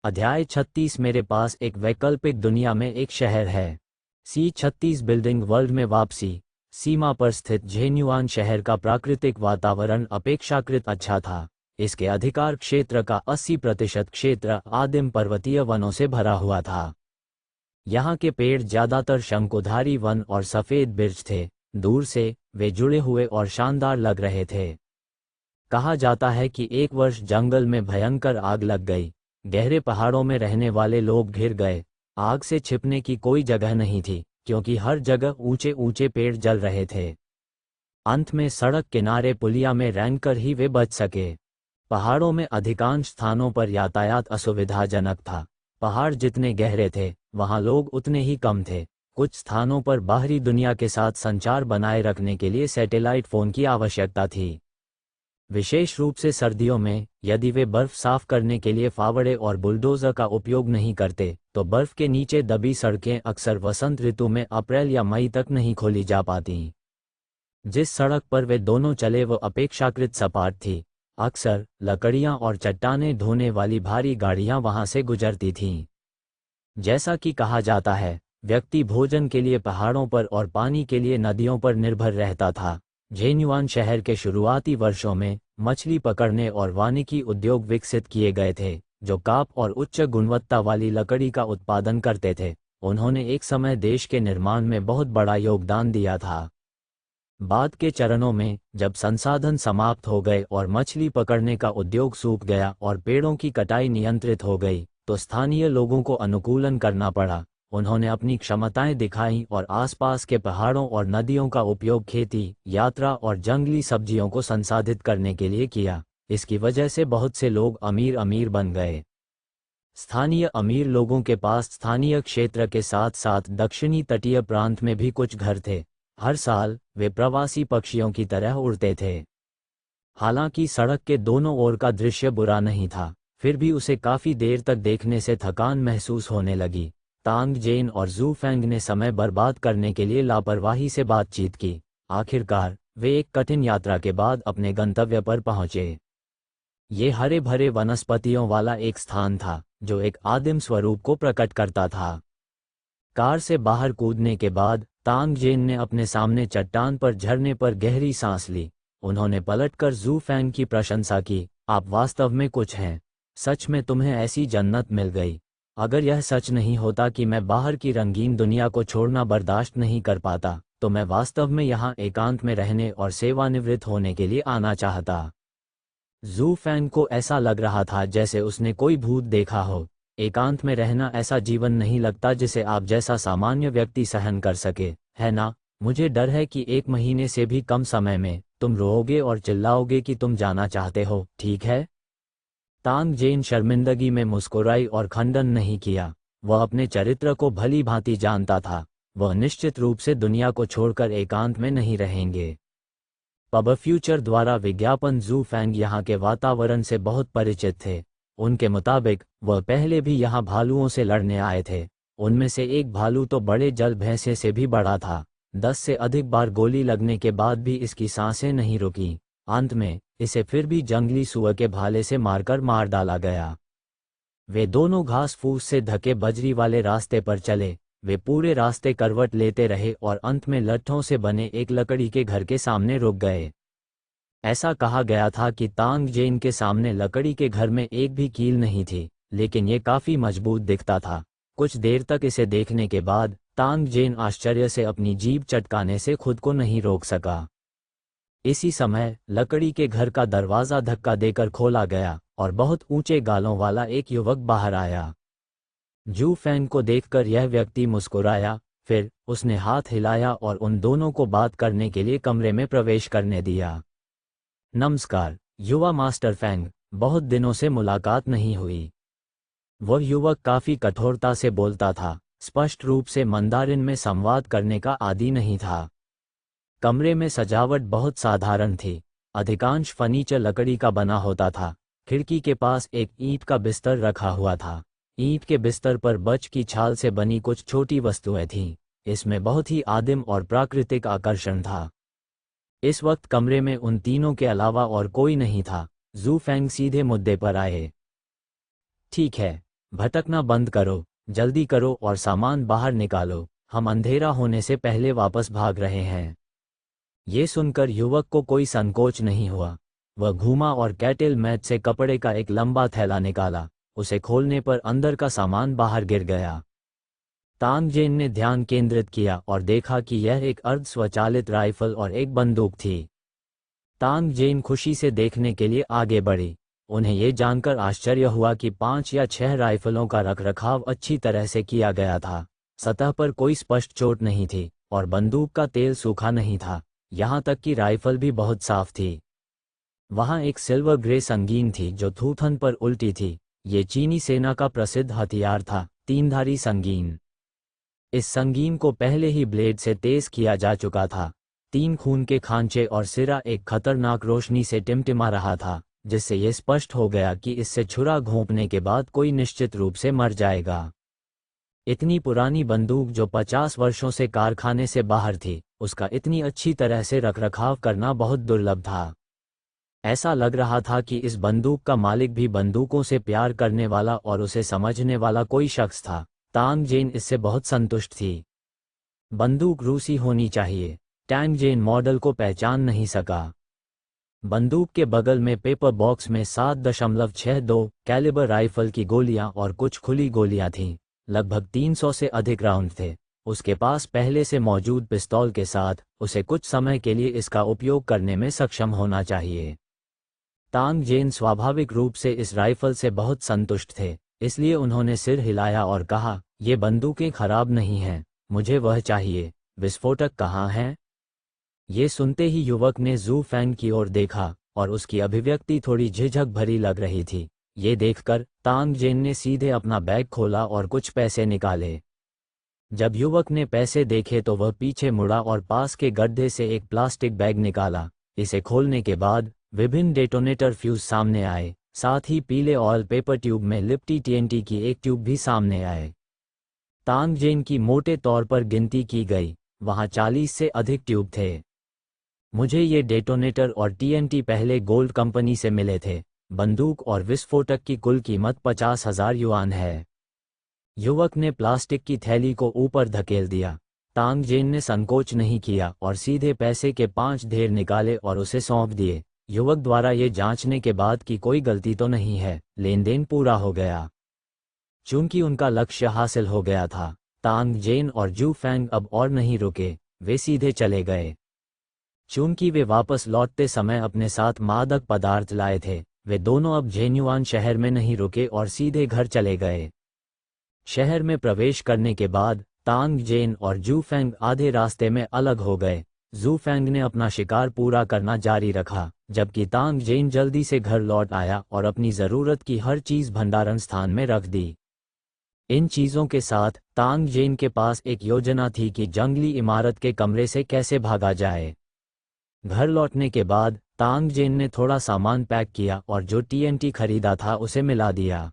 अध्याय 36। मेरे पास एक वैकल्पिक दुनिया में एक शहर है। C36 बिल्डिंग वर्ल्ड में वापसी। सीमा पर स्थित झेन्युआन शहर का प्राकृतिक वातावरण अपेक्षाकृत अच्छा था। इसके अधिकार क्षेत्र का 80% क्षेत्र आदिम पर्वतीय वनों से भरा हुआ था। यहाँ के पेड़ ज्यादातर शंकुधारी वन और सफेद बिर्च थे। दूर से वे जुड़े हुए और शानदार लग रहे थे। कहा जाता है कि एक वर्ष जंगल में भयंकर आग लग गई। गहरे पहाड़ों में रहने वाले लोग घिर गए। आग से छिपने की कोई जगह नहीं थी, क्योंकि हर जगह ऊंचे ऊंचे पेड़ जल रहे थे। अंत में सड़क किनारे पुलिया में रेंगकर ही वे बच सके। पहाड़ों में अधिकांश स्थानों पर यातायात असुविधाजनक था। पहाड़ जितने गहरे थे, वहां लोग उतने ही कम थे। कुछ स्थानों पर बाहरी दुनिया के साथ संचार बनाए रखने के लिए सैटेलाइट फोन की आवश्यकता थी। विशेष रूप से सर्दियों में, यदि वे बर्फ साफ करने के लिए फावड़े और बुलडोजर का उपयोग नहीं करते, तो बर्फ के नीचे दबी सड़कें अक्सर वसंत ऋतु में अप्रैल या मई तक नहीं खोली जा पाती। जिस सड़क पर वे दोनों चले वो अपेक्षाकृत सपाट थी। अक्सर लकड़ियां और चट्टानें ढोने वाली भारी गाड़ियां वहां से गुजरती थीं। जैसा कि कहा जाता है, व्यक्ति भोजन के लिए पहाड़ों पर और पानी के लिए नदियों पर निर्भर रहता था। झेन्युआन शहर के शुरुआती वर्षों में मछली पकड़ने और वानिकी उद्योग विकसित किए गए थे, जो काप और उच्च गुणवत्ता वाली लकड़ी का उत्पादन करते थे। उन्होंने एक समय देश के निर्माण में बहुत बड़ा योगदान दिया था। बाद के चरणों में, जब संसाधन समाप्त हो गए और मछली पकड़ने का उद्योग सूख गया और पेड़ों की कटाई नियंत्रित हो गई, तो स्थानीय लोगों को अनुकूलन करना पड़ा। उन्होंने अपनी क्षमताएं दिखाईं और आसपास के पहाड़ों और नदियों का उपयोग खेती, यात्रा और जंगली सब्जियों को संसाधित करने के लिए किया। इसकी वजह से बहुत से लोग अमीर अमीर बन गए। स्थानीय अमीर लोगों के पास स्थानीय क्षेत्र के साथ साथ दक्षिणी तटीय प्रांत में भी कुछ घर थे। हर साल वे प्रवासी पक्षियों की तरह उड़ते थे। हालांकि सड़क के दोनों ओर का दृश्य बुरा नहीं था, फिर भी उसे काफी देर तक देखने से थकान महसूस होने लगी। तांग जेन और जू फेंग ने समय बर्बाद करने के लिए लापरवाही से बातचीत की। आखिरकार वे एक कठिन यात्रा के बाद अपने गंतव्य पर पहुंचे। ये हरे भरे वनस्पतियों वाला एक स्थान था, जो एक आदिम स्वरूप को प्रकट करता था। कार से बाहर कूदने के बाद तांग जेन ने अपने सामने चट्टान पर झरने पर गहरी सांस ली। उन्होंने पलटकर जू फेंग की प्रशंसा की। आप वास्तव में कुछ हैं। सच में तुम्हें ऐसी जन्नत मिल गई। अगर यह सच नहीं होता कि मैं बाहर की रंगीन दुनिया को छोड़ना बर्दाश्त नहीं कर पाता, तो मैं वास्तव में यहाँ एकांत में रहने और सेवानिवृत्त होने के लिए आना चाहता। जू फेंग को ऐसा लग रहा था जैसे उसने कोई भूत देखा हो। एकांत में रहना ऐसा जीवन नहीं लगता जिसे आप जैसा सामान्य व्यक्ति सहन कर सके, है ना? मुझे डर है कि 1 महीने से भी कम समय में तुम रोओगे और चिल्लाओगे कि तुम जाना चाहते हो, ठीक है? तांग जेन शर्मिंदगी में मुस्कुराई और खंडन नहीं किया। वह अपने चरित्र को भली भांति जानता था। वह निश्चित रूप से दुनिया को छोड़कर एकांत में नहीं रहेंगे। पब फ्यूचर द्वारा विज्ञापन जू फेंग यहाँ के वातावरण से बहुत परिचित थे। उनके मुताबिक वह पहले भी यहाँ भालुओं से लड़ने आए थे। उनमें से एक भालू तो बड़े जल भैंसे से भी बड़ा था। 10 से अधिक बार गोली लगने के बाद भी इसकी सांसें नहीं रुकी। अंत में इसे फिर भी जंगली सुअर के भाले से मारकर मार डाला गया। वे दोनों घास फूस से ढके बजरी वाले रास्ते पर चले। वे पूरे रास्ते करवट लेते रहे और अंत में लट्ठों से बने एक लकड़ी के घर के सामने रुक गए। ऐसा कहा गया था कि तांग जेन के सामने लकड़ी के घर में एक भी कील नहीं थी, लेकिन ये काफी मजबूत दिखता था। कुछ देर तक इसे देखने के बाद तांग जेन आश्चर्य से अपनी जीभ चटकाने से खुद को नहीं रोक सका। इसी समय लकड़ी के घर का दरवाजा धक्का देकर खोला गया और बहुत ऊंचे गालों वाला एक युवक बाहर आया। जू फेंग को देखकर यह व्यक्ति मुस्कुराया, फिर उसने हाथ हिलाया और उन दोनों को बात करने के लिए कमरे में प्रवेश करने दिया। नमस्कार, युवा मास्टर फेंग, बहुत दिनों से मुलाकात नहीं हुई। वह युवक काफी कठोरता से बोलता था, स्पष्ट रूप से मंदारिन में संवाद करने का आदी नहीं था। कमरे में सजावट बहुत साधारण थी। अधिकांश फर्नीचर लकड़ी का बना होता था। खिड़की के पास एक ईंट का बिस्तर रखा हुआ था। ईंट के बिस्तर पर बच की छाल से बनी कुछ छोटी वस्तुएं थीं। इसमें बहुत ही आदिम और प्राकृतिक आकर्षण था। इस वक्त कमरे में उन तीनों के अलावा और कोई नहीं था। जू फेंग सीधे मुद्दे पर आए। ठीक है, भटकना बंद करो, जल्दी करो और सामान बाहर निकालो, हम अंधेरा होने से पहले वापस भाग रहे हैं। ये सुनकर युवक को कोई संकोच नहीं हुआ। वह घूमा और कैटल मैच से कपड़े का एक लंबा थैला निकाला। उसे खोलने पर अंदर का सामान बाहर गिर गया। तांगजेन ने ध्यान केंद्रित किया और देखा कि यह एक अर्ध स्वचालित राइफल और एक बंदूक थी। तांगजेन खुशी से देखने के लिए आगे बढ़ी। उन्हें ये जानकर आश्चर्य हुआ कि 5 या 6 राइफलों का रखरखाव अच्छी तरह से किया गया था। सतह पर कोई स्पष्ट चोट नहीं थी और बंदूक का तेल सूखा नहीं था, यहाँ तक कि राइफल भी बहुत साफ थी। वहाँ एक सिल्वर ग्रे संगीन थी जो थूथन पर उल्टी थी। ये चीनी सेना का प्रसिद्ध हथियार था, 3-धारी संगीन। इस संगीन को पहले ही ब्लेड से तेज किया जा चुका था। 3 खून के खांचे और सिरा एक खतरनाक रोशनी से टिमटिमा रहा था, जिससे यह स्पष्ट हो गया कि इससे छुरा घोंपने के बाद कोई निश्चित रूप से मर जाएगा। इतनी पुरानी बंदूक जो 50 वर्षों से कारखाने से बाहर थी, उसका इतनी अच्छी तरह से रखरखाव करना बहुत दुर्लभ था। ऐसा लग रहा था कि इस बंदूक का मालिक भी बंदूकों से प्यार करने वाला और उसे समझने वाला कोई शख्स था। तांगजेन इससे बहुत संतुष्ट थी। बंदूक रूसी होनी चाहिए। तांगजेन मॉडल को पहचान नहीं सका। बंदूक के बगल में पेपर बॉक्स में 7.62 कैलिबर राइफल की गोलियां और कुछ खुली गोलियां थीं। लगभग 300 से अधिक राउंड थे। उसके पास पहले से मौजूद पिस्तौल के साथ उसे कुछ समय के लिए इसका उपयोग करने में सक्षम होना चाहिए। तांगजेन स्वाभाविक रूप से इस राइफल से बहुत संतुष्ट थे, इसलिए उन्होंने सिर हिलाया और कहा, ये बंदूकें खराब नहीं हैं, मुझे वह चाहिए। विस्फोटक कहाँ है? ये सुनते ही युवक ने जू फैंग की ओर देखा और उसकी अभिव्यक्ति थोड़ी झिझक भरी लग रही थी। ये देखकर तांगजेन ने सीधे अपना बैग खोला और कुछ पैसे निकाले। जब युवक ने पैसे देखे तो वह पीछे मुड़ा और पास के गड्ढे से एक प्लास्टिक बैग निकाला। इसे खोलने के बाद विभिन्न डेटोनेटर फ्यूज सामने आए, साथ ही पीले ऑयल पेपर ट्यूब में लिपटी टीएनटी की एक ट्यूब भी सामने आए। तांगजेन की मोटे तौर पर गिनती की गई, वहां 40 से अधिक ट्यूब थे। मुझे ये डेटोनेटर और टीएनटी पहले गोल्ड कंपनी से मिले थे। बंदूक और विस्फोटक की कुल कीमत 50,000 युआन है। युवक ने प्लास्टिक की थैली को ऊपर धकेल दिया। तांगजेन ने संकोच नहीं किया और सीधे पैसे के 5 ढेर निकाले और उसे सौंप दिए। युवक द्वारा ये जांचने के बाद कि कोई गलती तो नहीं है, लेन देन पूरा हो गया। चूंकि उनका लक्ष्य हासिल हो गया था, तांगजेन और जू फैंग अब और नहीं रुके, वे सीधे चले गए। चूंकि वे वापस लौटते समय अपने साथ मादक पदार्थ लाए थे, वे दोनों अब झेन्युआन शहर में नहीं रुके और सीधे घर चले गए। शहर में प्रवेश करने के बाद तांगजेन और जू फैंग आधे रास्ते में अलग हो गए। जू फैंग ने अपना शिकार पूरा करना जारी रखा, जबकि तांगजेन जल्दी से घर लौट आया और अपनी ज़रूरत की हर चीज़ भंडारण स्थान में रख दी। इन चीज़ों के साथ तांगजेन के पास एक योजना थी कि जंगली इमारत के कमरे से कैसे भागा जाए। घर लौटने के बाद तांगजेन ने थोड़ा सामान पैक किया और जो टीएनटी खरीदा था उसे मिला दिया।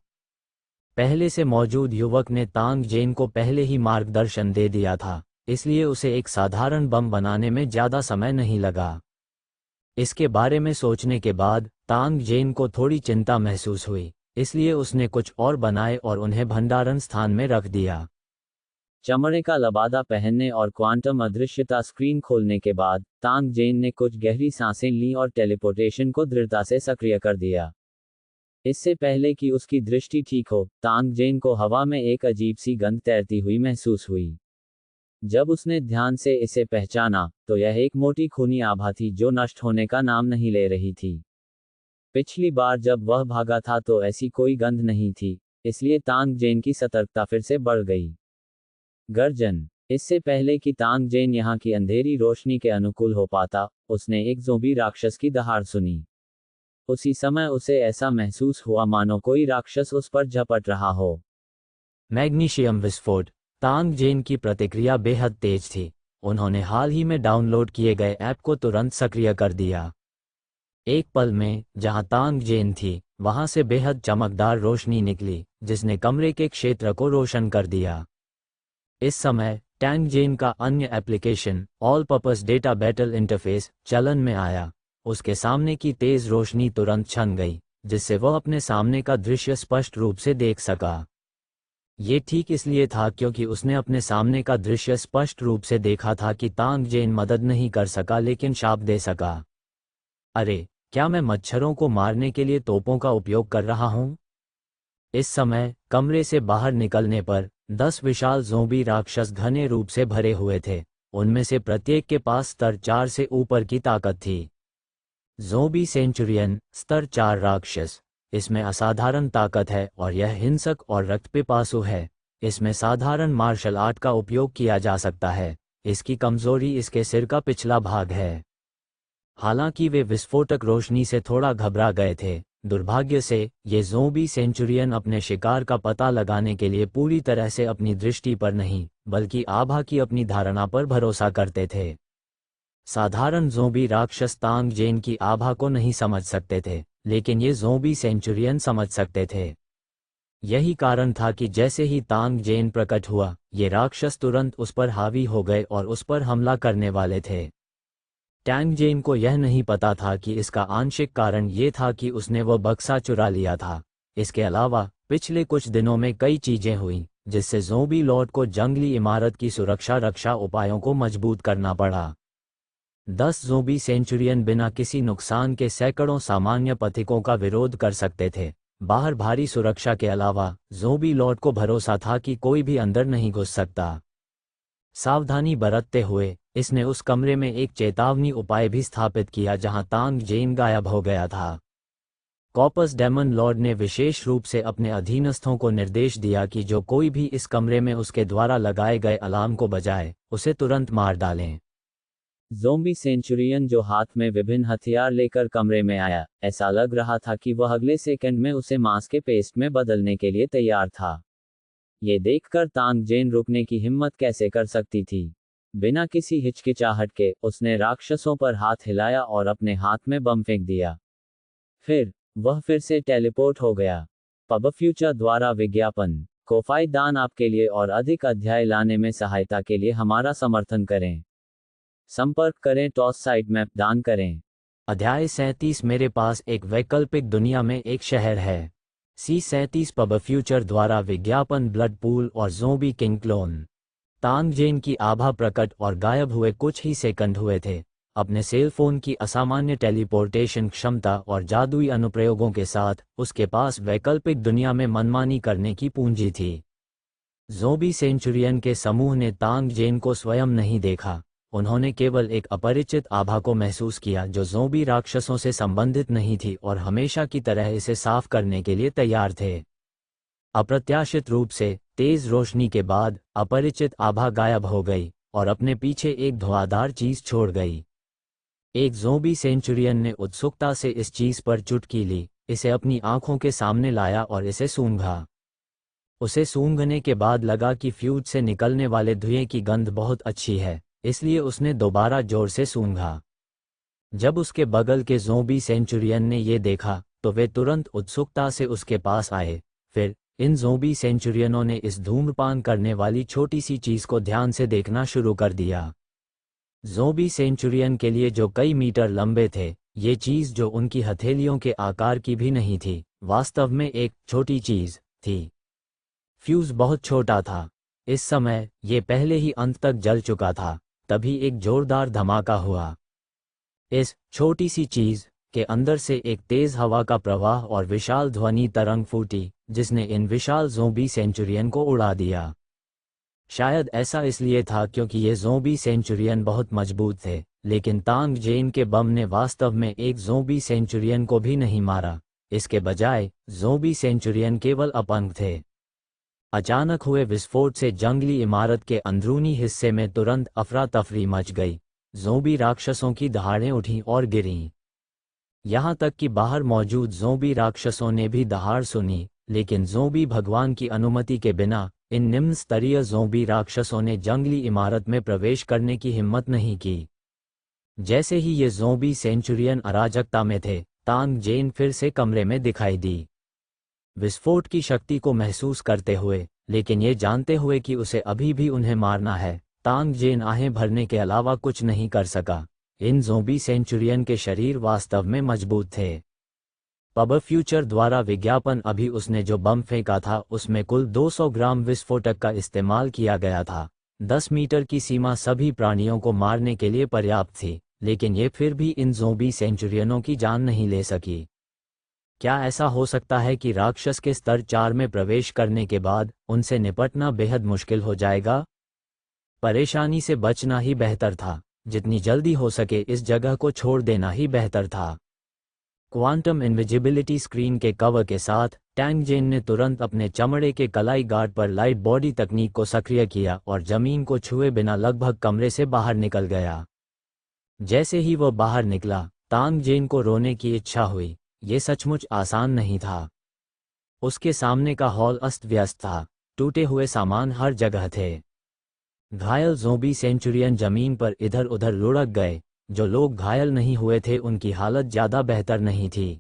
पहले से मौजूद युवक ने तांगजेन को पहले ही मार्गदर्शन दे दिया था, इसलिए उसे एक साधारण बम बनाने में ज़्यादा समय नहीं लगा। इसके बारे में सोचने के बाद तांगजेन को थोड़ी चिंता महसूस हुई, इसलिए उसने कुछ और बनाए और उन्हें भंडारण स्थान में रख दिया। चमड़े का लबादा पहनने और क्वांटम अदृश्यता स्क्रीन खोलने के बाद तांगजेन ने कुछ गहरी सांसें लीं और टेलीपोर्टेशन को दृढ़ता से सक्रिय कर दिया। इससे पहले कि उसकी दृष्टि ठीक हो, तांगजेन को हवा में एक अजीब सी गंध तैरती हुई महसूस हुई। जब उसने ध्यान से इसे पहचाना, तो यह एक मोटी खूनी आभा थी जो नष्ट होने का नाम नहीं ले रही थी। पिछली बार जब वह भागा था तो ऐसी कोई गंध नहीं थी, इसलिए तांगजेन की सतर्कता फिर से बढ़ गई। गर्जन। इससे पहले कि तांगजेन यहाँ की अंधेरी रोशनी के अनुकूल हो पाता, उसने एक ज़ोंबी राक्षस की दहाड़ सुनी। उसी समय उसे ऐसा महसूस हुआ मानो कोई राक्षस उस पर झपट रहा हो। मैग्नीशियम विस्फोट। तांगजेन की प्रतिक्रिया बेहद तेज थी। उन्होंने हाल ही में डाउनलोड किए गए ऐप को तुरंत सक्रिय कर दिया। एक पल में जहां तांगजेन थी, वहां से बेहद चमकदार रोशनी निकली, जिसने कमरे के क्षेत्र को रोशन कर दिया। इस समय तांगजेन का अन्य application all purpose data battle interface चलन में आया। उसके सामने की तेज रोशनी तुरंत छन गई, जिससे वह अपने सामने का दृश्य स्पष्ट रूप से देख सका। ये ठीक इसलिए था क्योंकि उसने अपने सामने का दृश्य स्पष्ट रूप से देखा था कि तांग जेन मदद नहीं कर सका लेकिन शाप दे सका। अरे, क्या मैं मच्छरों को मारने के लिए तोपों का उपयोग कर रहा हूँ? इस समय कमरे से बाहर निकलने पर 10 विशाल ज़ोंबी राक्षस घने रूप से भरे हुए थे। उनमें से प्रत्येक के पास स्तर 4 से ऊपर की ताकत थी। ज़ोंबी सेंचुरियन स्तर 4 राक्षस। इसमें असाधारण ताकत है और यह हिंसक और रक्तपिपासु है। इसमें साधारण मार्शल आर्ट का उपयोग किया जा सकता है। इसकी कमजोरी इसके सिर का पिछला भाग है। हालांकि वे विस्फोटक रोशनी से थोड़ा घबरा गए थे। दुर्भाग्य से ये ज़ोंबी सेंचुरियन अपने शिकार का पता लगाने के लिए पूरी तरह से अपनी दृष्टि पर नहीं बल्कि आभा की अपनी धारणा पर भरोसा करते थे। साधारण ज़ोंबी राक्षस तांग जेन की आभा को नहीं समझ सकते थे, लेकिन ये ज़ोंबी सेंचुरियन समझ सकते थे। यही कारण था कि जैसे ही तांग जेन प्रकट हुआ, ये राक्षस तुरंत उस पर हावी हो गए और उस पर हमला करने वाले थे। टैंग जेन को यह नहीं पता था कि इसका आंशिक कारण ये था कि उसने वो बक्सा चुरा लिया था। इसके अलावा पिछले कुछ दिनों में कई चीजें हुईं, जिससे ज़ोंबी लॉर्ड को जंगली इमारत की सुरक्षा रक्षा उपायों को मजबूत करना पड़ा। 10 ज़ोंबी सेंचुरियन बिना किसी नुकसान के सैकड़ों सामान्य पथिकों का विरोध कर सकते थे। बाहर भारी सुरक्षा के अलावा ज़ोंबी लॉर्ड को भरोसा था कि कोई भी अंदर नहीं घुस सकता। सावधानी बरतते हुए इसने उस कमरे में एक चेतावनी उपाय भी स्थापित किया जहां तांग जेन गायब हो गया था। कॉपस डेमन लॉर्ड ने विशेष रूप से अपने अधीनस्थों को निर्देश दिया कि जो कोई भी इस कमरे में उसके द्वारा लगाए गए अलार्म को बजाए, उसे तुरंत मार डालें। ज़ोंबी सेंचुरियन जो हाथ में विभिन्न हथियार लेकर कमरे में आया, ऐसा लग रहा था कि वह अगले सेकंड में उसे मांस के पेस्ट में बदलने के लिए तैयार था। ये देखकर तांग जेन रुकने की हिम्मत कैसे कर सकती थी। बिना किसी हिचकिचाहट के उसने राक्षसों पर हाथ हिलाया और अपने हाथ में बम फेंक दिया। फिर वह फिर से टेलीपोर्ट हो गया। पब फ्यूचर द्वारा विज्ञापन। कोफाई दान आपके लिए और अधिक अध्याय लाने में सहायता के लिए हमारा समर्थन करें। संपर्क करें टॉस साइट मैप दान करें। अध्याय 37 मेरे पास एक वैकल्पिक दुनिया में एक शहर है। C37 पब फ्यूचर द्वारा विज्ञापन ब्लड पूल और ज़ोंबी किंग क्लोन। तांग जेन की आभा प्रकट और गायब हुए कुछ ही सेकंड हुए थे। अपने सेल फोन की असामान्य टेलीपोर्टेशन क्षमता और जादुई अनुप्रयोगों के साथ उसके पास वैकल्पिक दुनिया में मनमानी करने की पूंजी थी। ज़ोंबी सेंचुरियन के समूह ने तांग जेन को स्वयं नहीं देखा। उन्होंने केवल एक अपरिचित आभा को महसूस किया जो ज़ोंबी राक्षसों से संबंधित नहीं थी और हमेशा की तरह इसे साफ करने के लिए तैयार थे। अप्रत्याशित रूप से तेज रोशनी के बाद अपरिचित आभा गायब हो गई और अपने पीछे एक धुआंधार चीज छोड़ गई। एक ज़ोंबी सेंचुरियन ने उत्सुकता से इस चीज पर चुटकी ली, इसे अपनी आंखों के सामने लाया और इसे सूंघा। उसे सूंघने के बाद लगा कि फ्यूज से निकलने वाले धुएं की गंध बहुत अच्छी है, इसलिए उसने दोबारा जोर से सूंघा। जब उसके बगल के ज़ोंबी सेंचुरियन ने ये देखा तो वे तुरंत उत्सुकता से उसके पास आए। फिर इन ज़ोंबी सेंचुरियनों ने इस धूम्रपान करने वाली छोटी सी चीज को ध्यान से देखना शुरू कर दिया। ज़ोंबी सेंचुरियन के लिए जो कई मीटर लंबे थे, ये चीज जो उनकी हथेलियों के आकार की भी नहीं थी, वास्तव में एक छोटी चीज थी। फ्यूज बहुत छोटा था। इस समय ये पहले ही अंत तक जल चुका था। तभी एक जोरदार धमाका हुआ। इस छोटी सी चीज के अंदर से एक तेज हवा का प्रवाह और विशाल ध्वनि तरंग फूटी, जिसने इन विशाल ज़ोंबी सेंचुरियन को उड़ा दिया। शायद ऐसा इसलिए था क्योंकि ये ज़ोंबी सेंचुरियन बहुत मजबूत थे, लेकिन तांग जेन के बम ने वास्तव में एक ज़ोंबी सेंचुरियन को भी नहीं मारा। इसके बजाय ज़ोंबी सेंचुरियन केवल अपंग थे। अचानक हुए विस्फोट से जंगली इमारत के अंदरूनी हिस्से में तुरंत अफरा तफरी मच गई। ज़ोंबी राक्षसों की दहाड़ें उठीं और गिरीं। यहाँ तक कि बाहर मौजूद ज़ोंबी राक्षसों ने भी दहाड़ सुनी, लेकिन ज़ोंबी भगवान की अनुमति के बिना इन निम्न स्तरीय ज़ोंबी राक्षसों ने जंगली इमारत में प्रवेश करने की हिम्मत नहीं की। जैसे ही ये ज़ोंबी सेंचुरियन अराजकता में थे, तांग जेन फिर से कमरे में दिखाई दी। विस्फोट की शक्ति को महसूस करते हुए, लेकिन ये जानते हुए कि उसे अभी भी उन्हें मारना है, तांग जेन आहें भरने के अलावा कुछ नहीं कर सका। इन ज़ोंबी सेंचुरियन के शरीर वास्तव में मजबूत थे। पब फ्यूचर द्वारा विज्ञापन अभी उसने जो बम फेंका था उसमें कुल 200 ग्राम विस्फोटक का इस्तेमाल किया गया था। 10 मीटर की सीमा सभी प्राणियों को मारने के लिए पर्याप्त थी, लेकिन ये फिर भी इन ज़ोंबी सेंचुरियनों की जान नहीं ले सकी। क्या ऐसा हो सकता है कि राक्षस के स्तर 4 में प्रवेश करने के बाद उनसे निपटना बेहद मुश्किल हो जाएगा? परेशानी से बचना ही बेहतर था। जितनी जल्दी हो सके इस जगह को छोड़ देना ही बेहतर था। क्वांटम इनविजिबिलिटी स्क्रीन के कवर के साथ टैंग जेन ने तुरंत अपने चमड़े के कलाई गार्ड पर लाइट बॉडी तकनीक को सक्रिय किया और जमीन को छुए बिना लगभग कमरे से बाहर निकल गया। जैसे ही वह बाहर निकला, तांग जेन को रोने की इच्छा हुई। ये सचमुच आसान नहीं था। उसके सामने का हॉल अस्त व्यस्त था, टूटे हुए सामान हर जगह थे। घायल ज़ोंबी सेंचुरियन जमीन पर इधर उधर लुढ़क गए। जो लोग घायल नहीं हुए थे उनकी हालत ज़्यादा बेहतर नहीं थी।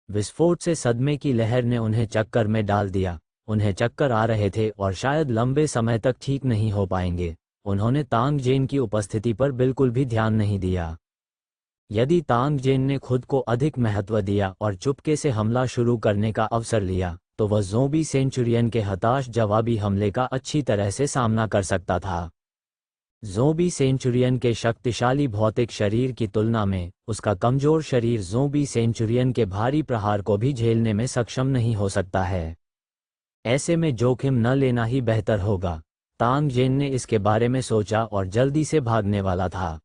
विस्फोट से सदमे की लहर ने उन्हें चक्कर में डाल दिया। उन्हें चक्कर आ रहे थे और शायद लंबे समय तक ठीक नहीं हो पाएंगे। उन्होंने तांग जेन की उपस्थिति पर बिल्कुल भी ध्यान नहीं दिया। यदि तांग जेन ने खुद को अधिक महत्व दिया और चुपके से हमला शुरू करने का अवसर लिया, तो वह ज़ोंबी सेंचुरियन के हताश जवाबी हमले का अच्छी तरह से सामना कर सकता था। ज़ोंबी सेंचुरियन के शक्तिशाली भौतिक शरीर की तुलना में उसका कमज़ोर शरीर ज़ोंबी सेंचुरियन के भारी प्रहार को भी झेलने में सक्षम नहीं हो सकता है। ऐसे में जोखिम न लेना ही बेहतर होगा। तांग जेन ने इसके बारे में सोचा और जल्दी से भागने वाला था।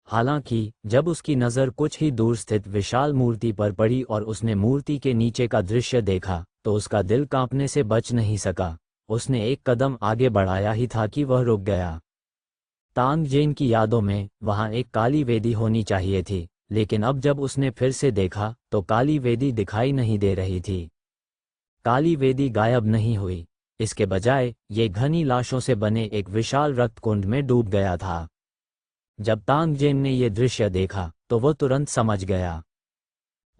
हालांकि जब उसकी नज़र कुछ ही दूर स्थित विशाल मूर्ति पर पड़ी और उसने मूर्ति के नीचे का दृश्य देखा, तो उसका दिल कांपने से बच नहीं सका। उसने एक कदम आगे बढ़ाया ही था कि वह रुक गया। तांग जेन की यादों में वहां एक काली वेदी होनी चाहिए थी, लेकिन अब जब उसने फिर से देखा तो काली वेदी दिखाई नहीं दे रही थी। काली वेदी गायब नहीं हुई। इसके बजाय ये घनी लाशों से बने एक विशाल रक्तकुंड में डूब गया था। जब तांग जेन ने ये दृश्य देखा तो वह तुरंत समझ गया।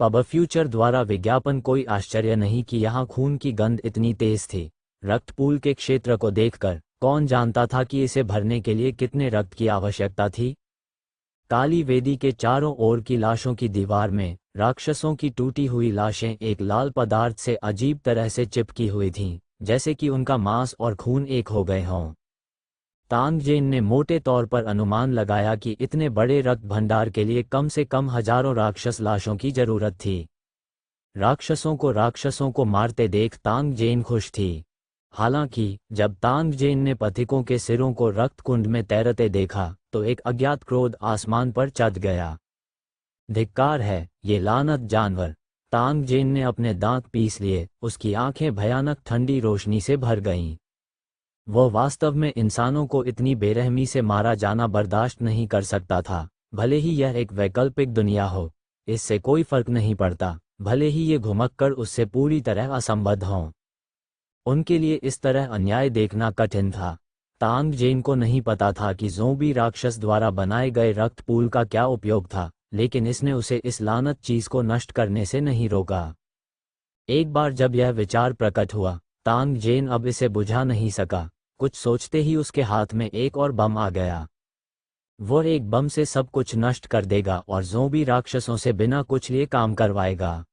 पब फ्यूचर द्वारा विज्ञापन कोई आश्चर्य नहीं कि यहाँ खून की गंध इतनी तेज थी। रक्तपूल के क्षेत्र को देखकर कौन जानता था कि इसे भरने के लिए कितने रक्त की आवश्यकता थी। काली वेदी के चारों ओर की लाशों की दीवार में राक्षसों की टूटी हुई लाशें एक लाल पदार्थ से अजीब तरह से चिपकी हुई थीं, जैसे कि उनका मांस और खून एक हो गए हों। तांग जेन ने मोटे तौर पर अनुमान लगाया कि इतने बड़े रक्त भंडार के लिए कम से कम हजारों राक्षस लाशों की जरूरत थी। राक्षसों को मारते देख तांग जेन खुश थी। हालांकि जब तांग जेन ने पथिकों के सिरों को रक्तकुंड में तैरते देखा तो एक अज्ञात क्रोध आसमान पर चढ़ गया। धिक्कार है, ये लानत जानवर! तांग जेन ने अपने दांत पीस लिए। उसकी आंखें भयानक ठंडी रोशनी से भर गईं। वह वास्तव में इंसानों को इतनी बेरहमी से मारा जाना बर्दाश्त नहीं कर सकता था। भले ही यह एक वैकल्पिक दुनिया हो, इससे कोई फर्क नहीं पड़ता। भले ही ये घुमक्कड़ उससे पूरी तरह असंबद्ध हों, उनके लिए इस तरह अन्याय देखना कठिन था। तांग जेन को नहीं पता था कि ज़ोंबी राक्षस द्वारा बनाए गए रक्त पूल का क्या उपयोग था, लेकिन इसने उसे इस लानत चीज को नष्ट करने से नहीं रोका। एक बार जब यह विचार प्रकट हुआ, तांग जेन अब इसे बुझा नहीं सका। कुछ सोचते ही उसके हाथ में एक और बम आ गया। वो एक बम से सब कुछ नष्ट कर देगा और ज़ोंबी राक्षसों से बिना कुछ लिए काम करवाएगा।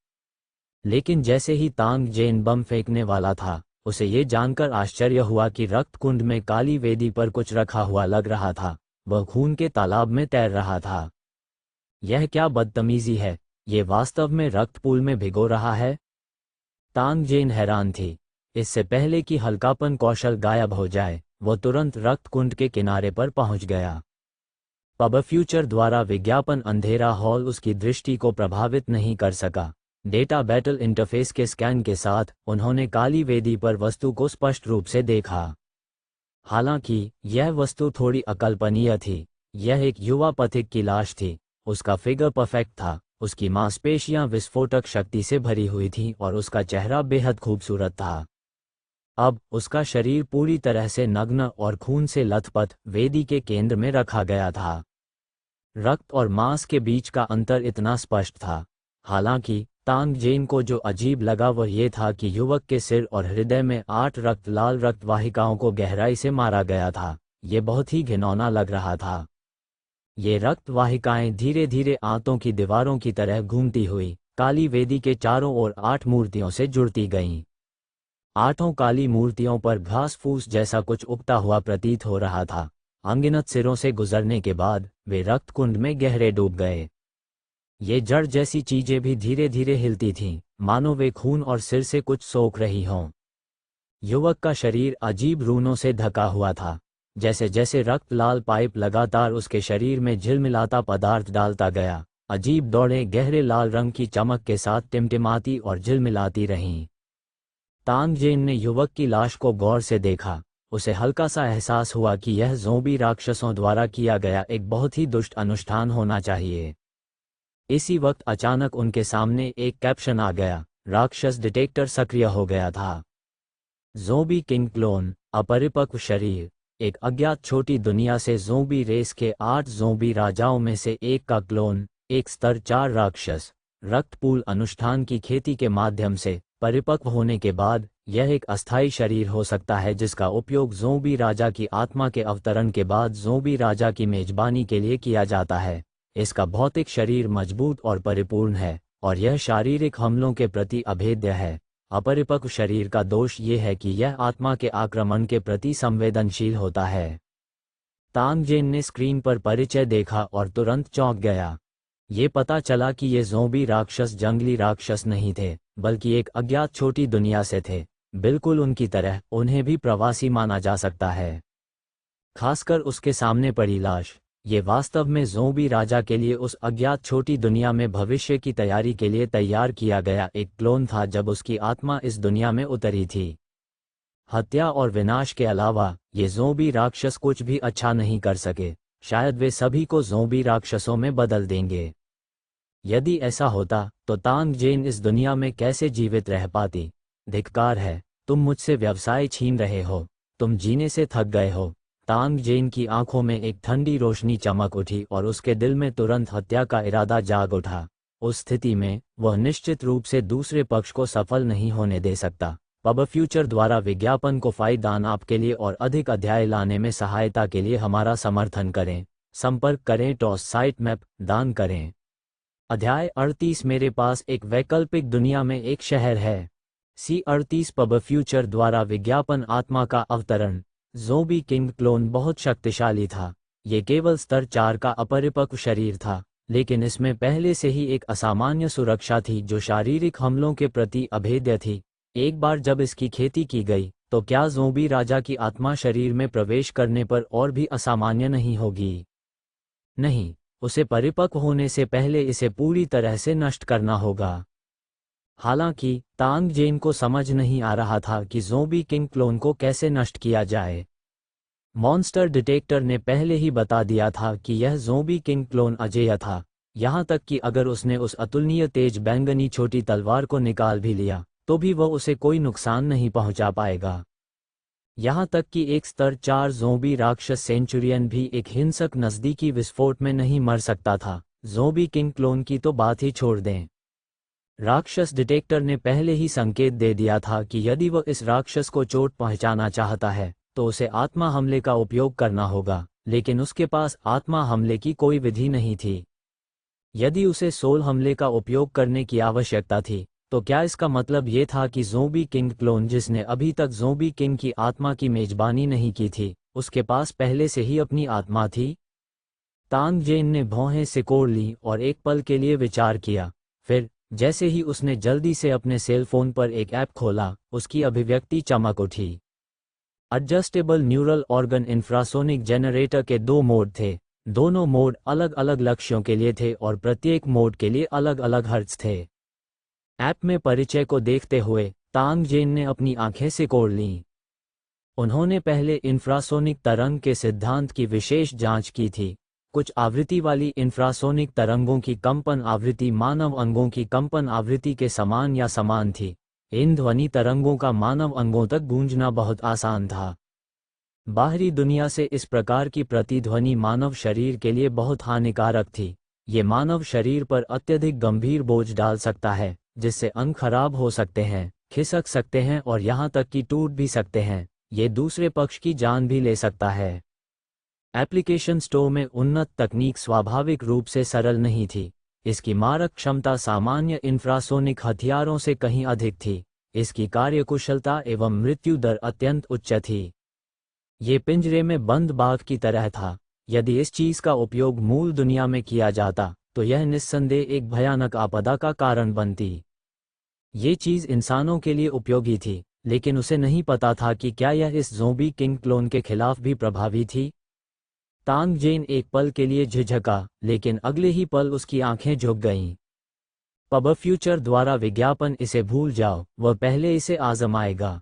लेकिन जैसे ही तांग जेन बम फेंकने वाला था, उसे ये जानकर आश्चर्य हुआ कि रक्तकुंड में काली वेदी पर कुछ रखा हुआ लग रहा था। वह खून के तालाब में तैर रहा था। यह क्या बदतमीजी है! ये वास्तव में रक्तपूल में भिगो रहा है। तांग जेन हैरान थी। इससे पहले कि हल्कापन कौशल गायब हो जाए, वह तुरंत रक्तकुंड के किनारे पर पहुंच गया। पब फ्यूचर द्वारा विज्ञापन अंधेरा हॉल उसकी दृष्टि को प्रभावित नहीं कर सका। डेटा बैटल इंटरफेस के स्कैन के साथ उन्होंने काली वेदी पर वस्तु को स्पष्ट रूप से देखा। हालांकि यह वस्तु थोड़ी अकल्पनीय थी। यह एक युवा पथिक की लाश थी। उसका फिगर परफेक्ट था। उसकी मांसपेशियां विस्फोटक शक्ति से भरी हुई थीं और उसका चेहरा बेहद खूबसूरत था। अब उसका शरीर पूरी तरह से नग्न और खून से लथपथ वेदी के केंद्र में रखा गया था। रक्त और मांस के बीच का अंतर इतना स्पष्ट था। हालांकि तांग जेन को जो अजीब लगा वह ये था कि युवक के सिर और हृदय में 8 लाल रक्त वाहिकाओं को गहराई से मारा गया था। ये बहुत ही घिनौना लग रहा था। ये रक्त वाहिकाएं धीरे धीरे आंतों की दीवारों की तरह घूमती हुई काली वेदी के चारों ओर 8 मूर्तियों से जुड़ती गईं। 8 काली मूर्तियों पर घास फूस जैसा कुछ उगता हुआ प्रतीत हो रहा था। अनगिनत सिरों से गुजरने के बाद वे रक्त कुंड में गहरे डूब गए। ये जड़ जैसी चीजें भी धीरे धीरे हिलती थीं, मानो वे खून और सिर से कुछ सोख रही हों। युवक का शरीर अजीब रूनों से ढका हुआ था। जैसे जैसे रक्त लाल पाइप लगातार उसके शरीर में झिलमिलाता पदार्थ डालता गया, अजीब दौड़ें गहरे लाल रंग की चमक के साथ टिमटिमाती और झिलमिलाती रहीं। तांगजेन ने युवक की लाश को गौर से देखा। उसे हल्का सा एहसास हुआ कि यह ज़ोंबी राक्षसों द्वारा किया गया एक बहुत ही दुष्ट अनुष्ठान होना चाहिए। इसी वक्त अचानक उनके सामने एक कैप्शन आ गया। राक्षस डिटेक्टर सक्रिय हो गया था। ज़ोंबी किंग क्लोन, अपरिपक्व शरीर। एक अज्ञात छोटी दुनिया से ज़ोंबी रेस के 8 ज़ोंबी राजाओं में से एक का क्लोन, एक स्तर 4 राक्षस। रक्तपूल अनुष्ठान की खेती के माध्यम से परिपक्व होने के बाद यह एक अस्थायी शरीर हो सकता है जिसका उपयोग ज़ोंबी राजा की आत्मा के अवतरण के बाद ज़ोंबी राजा की मेजबानी के लिए किया जाता है। इसका भौतिक शरीर मजबूत और परिपूर्ण है और यह शारीरिक हमलों के प्रति अभेद्य है। अपरिपक्व शरीर का दोष ये है कि यह आत्मा के आक्रमण के प्रति संवेदनशील होता है। तांगजेन ने स्क्रीन पर परिचय देखा और तुरंत चौंक गया। ये पता चला कि ये ज़ोंबी राक्षस जंगली राक्षस नहीं थे, बल्कि एक अज्ञात छोटी दुनिया से थे। बिल्कुल उनकी तरह उन्हें भी प्रवासी माना जा सकता है। खासकर उसके सामने पड़ी लाश। ये वास्तव में ज़ोंबी राजा के लिए उस अज्ञात छोटी दुनिया में भविष्य की तैयारी के लिए तैयार किया गया एक क्लोन था जब उसकी आत्मा इस दुनिया में उतरी थी। हत्या और विनाश के अलावा ये ज़ोंबी राक्षस कुछ भी अच्छा नहीं कर सके। शायद वे सभी को ज़ोंबी राक्षसों में बदल देंगे। यदि ऐसा होता तो तांगजेन इस दुनिया में कैसे जीवित रह पाती? धिक्कार है, तुम मुझसे व्यवसाय छीन रहे हो। तुम जीने से थक गए हो। तांगजेन की आंखों में एक ठंडी रोशनी चमक उठी और उसके दिल में तुरंत हत्या का इरादा जाग उठा। उस स्थिति में वह निश्चित रूप से दूसरे पक्ष को सफल नहीं होने दे सकता। पब फ्यूचर द्वारा विज्ञापन को दान आपके लिए और अधिक अध्याय लाने में सहायता के लिए हमारा समर्थन करें। संपर्क करें। टॉस साइट मैप दान करें। अध्याय 38। मेरे पास एक वैकल्पिक दुनिया में एक शहर है। C38 पब फ्यूचर द्वारा विज्ञापन आत्मा का अवतरण। ज़ोंबी किंग क्लोन बहुत शक्तिशाली था। ये केवल स्तर 4 का अपरिपक्व शरीर था, लेकिन इसमें पहले से ही एक असामान्य सुरक्षा थी जो शारीरिक हमलों के प्रति अभेद्य थी। एक बार जब इसकी खेती की गई तो क्या ज़ोंबी राजा की आत्मा शरीर में प्रवेश करने पर और भी असामान्य नहीं होगी? नहीं, उसे परिपक्व होने से पहले इसे पूरी तरह से नष्ट करना होगा। हालांकि तांगजेन को समझ नहीं आ रहा था कि ज़ोंबी किंग क्लोन को कैसे नष्ट किया जाए। मॉन्स्टर डिटेक्टर ने पहले ही बता दिया था कि यह ज़ोंबी किंग क्लोन अजेय था। यहाँ तक कि अगर उसने उस अतुलनीय तेज बैंगनी छोटी तलवार को निकाल भी लिया तो भी वह उसे कोई नुकसान नहीं पहुंचा पाएगा। यहाँ तक कि एक स्तर 4 ज़ोंबी राक्षस सेंचुरियन भी एक हिंसक नज़दीकी विस्फोट में नहीं मर सकता था। ज़ोंबी किंग क्लोन की तो बात ही छोड़ दें। राक्षस डिटेक्टर ने पहले ही संकेत दे दिया था कि यदि वह इस राक्षस को चोट पहुंचाना चाहता है तो उसे आत्मा हमले का उपयोग करना होगा, लेकिन उसके पास आत्मा हमले की कोई विधि नहीं थी। यदि उसे सोल हमले का उपयोग करने की आवश्यकता थी तो क्या इसका मतलब ये था कि ज़ोंबी किंग क्लोन, जिसने अभी तक ज़ोंबी किंग की आत्मा की मेजबानी नहीं की थी, उसके पास पहले से ही अपनी आत्मा थी? तांगजेन ने भौहें सिकोड़ ली और एक पल के लिए विचार किया। फिर जैसे ही उसने जल्दी से अपने सेल फोन पर एक ऐप खोला, उसकी अभिव्यक्ति चमक उठी। Adjustable neural organ infrasonic generator के 2 मोड थे। दोनों मोड अलग अलग लक्ष्यों के लिए थे और प्रत्येक मोड के लिए अलग अलग हर्ट्ज थे। ऐप में परिचय को देखते हुए तांगजेन ने अपनी आंखें सिकोड़ लीं। उन्होंने पहले इंफ्रासोनिक तरंग के सिद्धांत की विशेष जांच की थी। कुछ आवृत्ति वाली इंफ्रासोनिक तरंगों की कंपन आवृत्ति मानव अंगों की कंपन आवृत्ति के समान या समान थी। इन ध्वनि तरंगों का मानव अंगों तक गूंजना बहुत आसान था। बाहरी दुनिया से इस प्रकार की प्रतिध्वनि मानव शरीर के लिए बहुत हानिकारक थी। ये मानव शरीर पर अत्यधिक गंभीर बोझ डाल सकता है, जिससे अंग खराब हो सकते हैं, खिसक सकते हैं और यहाँ तक कि टूट भी सकते हैं। ये दूसरे पक्ष की जान भी ले सकता है। एप्लीकेशन स्टोर में उन्नत तकनीक स्वाभाविक रूप से सरल नहीं थी। इसकी मारक क्षमता सामान्य इंफ्रासोनिक हथियारों से कहीं अधिक थी। इसकी कार्यकुशलता एवं मृत्यु दर अत्यंत उच्च थी। ये पिंजरे में बंद बाघ की तरह था। यदि इस चीज का उपयोग मूल दुनिया में किया जाता तो यह निस्संदेह एक भयानक आपदा का कारण बनती। ये चीज इंसानों के लिए उपयोगी थी, लेकिन उसे नहीं पता था कि क्या यह इस ज़ोंबी किंग क्लोन के खिलाफ भी प्रभावी थी। तांग जेन एक पल के लिए झिझका, लेकिन अगले ही पल उसकी आंखें झुक गईं। पब फ्यूचर द्वारा विज्ञापन इसे भूल जाओ, वह पहले इसे आजमाएगा।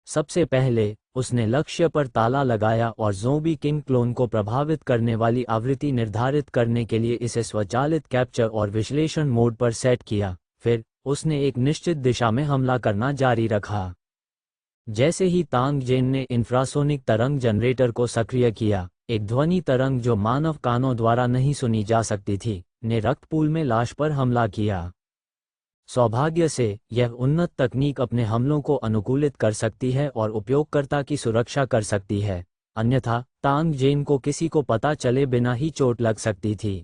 सबसे पहले उसने लक्ष्य पर ताला लगाया और ज़ोंबी किंग क्लोन को प्रभावित करने वाली आवृत्ति निर्धारित करने के लिए इसे स्वचालित कैप्चर और विश्लेषण मोड पर सेट किया। फिर उसने एक निश्चित दिशा में हमला करना जारी रखा। जैसे ही तांग जेन ने इंफ्रासोनिक तरंग जनरेटर को सक्रिय किया, एक ध्वनि तरंग जो मानव कानों द्वारा नहीं सुनी जा सकती थी, ने रक्तपूल में लाश पर हमला किया। सौभाग्य से यह उन्नत तकनीक अपने हमलों को अनुकूलित कर सकती है और उपयोगकर्ता की सुरक्षा कर सकती है, अन्यथा तांग जेन को किसी को पता चले बिना ही चोट लग सकती थी।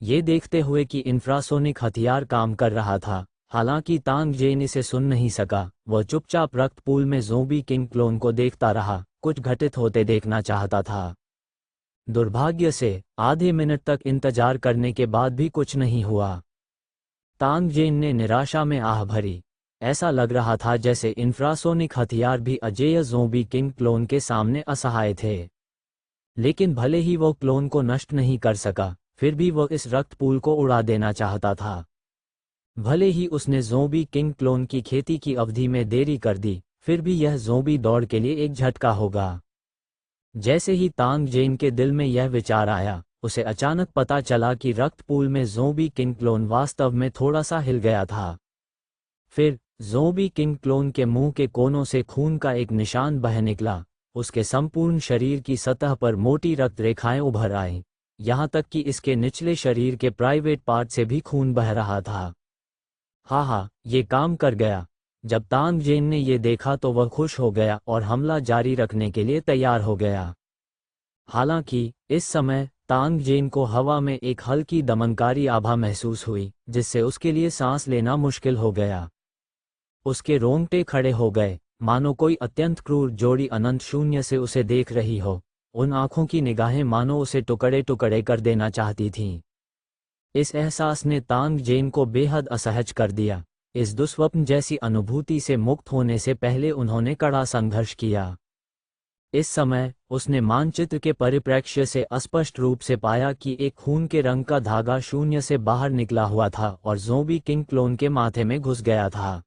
ये देखते हुए कि इंफ्रासोनिक हथियार काम कर रहा था, हालांकि तांग जेन इसे सुन नहीं सका, वह चुपचाप रक्तपूल में ज़ोंबी किंग क्लोन को देखता रहा, कुछ घटित होते देखना चाहता था। दुर्भाग्य से आधे मिनट तक इंतजार करने के बाद भी कुछ नहीं हुआ। तांग जेन ने निराशा में आह भरी। ऐसा लग रहा था जैसे इंफ्रासोनिक हथियार भी अजेय ज़ोंबी किंग क्लोन के सामने असहाय थे। लेकिन भले ही वो क्लोन को नष्ट नहीं कर सका, फिर भी वो इस रक्तपूल को उड़ा देना चाहता था। भले ही उसने ज़ोंबी किंग क्लोन की खेती की अवधि में देरी कर दी, फिर भी यह ज़ोंबी दौड़ के लिए एक झटका होगा। जैसे ही तांग जेन के दिल में यह विचार आया, उसे अचानक पता चला कि रक्तपूल में ज़ोंबी किंग क्लोन वास्तव में थोड़ा सा हिल गया था। फिर ज़ोंबी किंग क्लोन के मुंह के कोनों से खून का एक निशान बह निकला। उसके संपूर्ण शरीर की सतह पर मोटी रक्त रेखाएं उभर आईं, यहाँ तक कि इसके निचले शरीर के प्राइवेट पार्ट से भी खून बह रहा था। हाँ, ये काम कर गया। जब तांग जेन ने ये देखा तो वह खुश हो गया और हमला जारी रखने के लिए तैयार हो गया। हालांकि इस समय तांग जेन को हवा में एक हल्की दमनकारी आभा महसूस हुई, जिससे उसके लिए सांस लेना मुश्किल हो गया। उसके रोंगटे खड़े हो गए, मानो कोई अत्यंत क्रूर जोड़ी अनंत शून्य से उसे देख रही हो। उन आंखों की निगाहें मानो उसे टुकड़े टुकड़े कर देना चाहती थीं। इस एहसास ने तांग जेन को बेहद असहज कर दिया। इस दुस्वप्न जैसी अनुभूति से मुक्त होने से पहले उन्होंने कड़ा संघर्ष किया। इस समय उसने मानचित्र के परिप्रेक्ष्य से अस्पष्ट रूप से पाया कि एक खून के रंग का धागा शून्य से बाहर निकला हुआ था और ज़ोंबी किंग क्लोन के माथे में घुस गया था।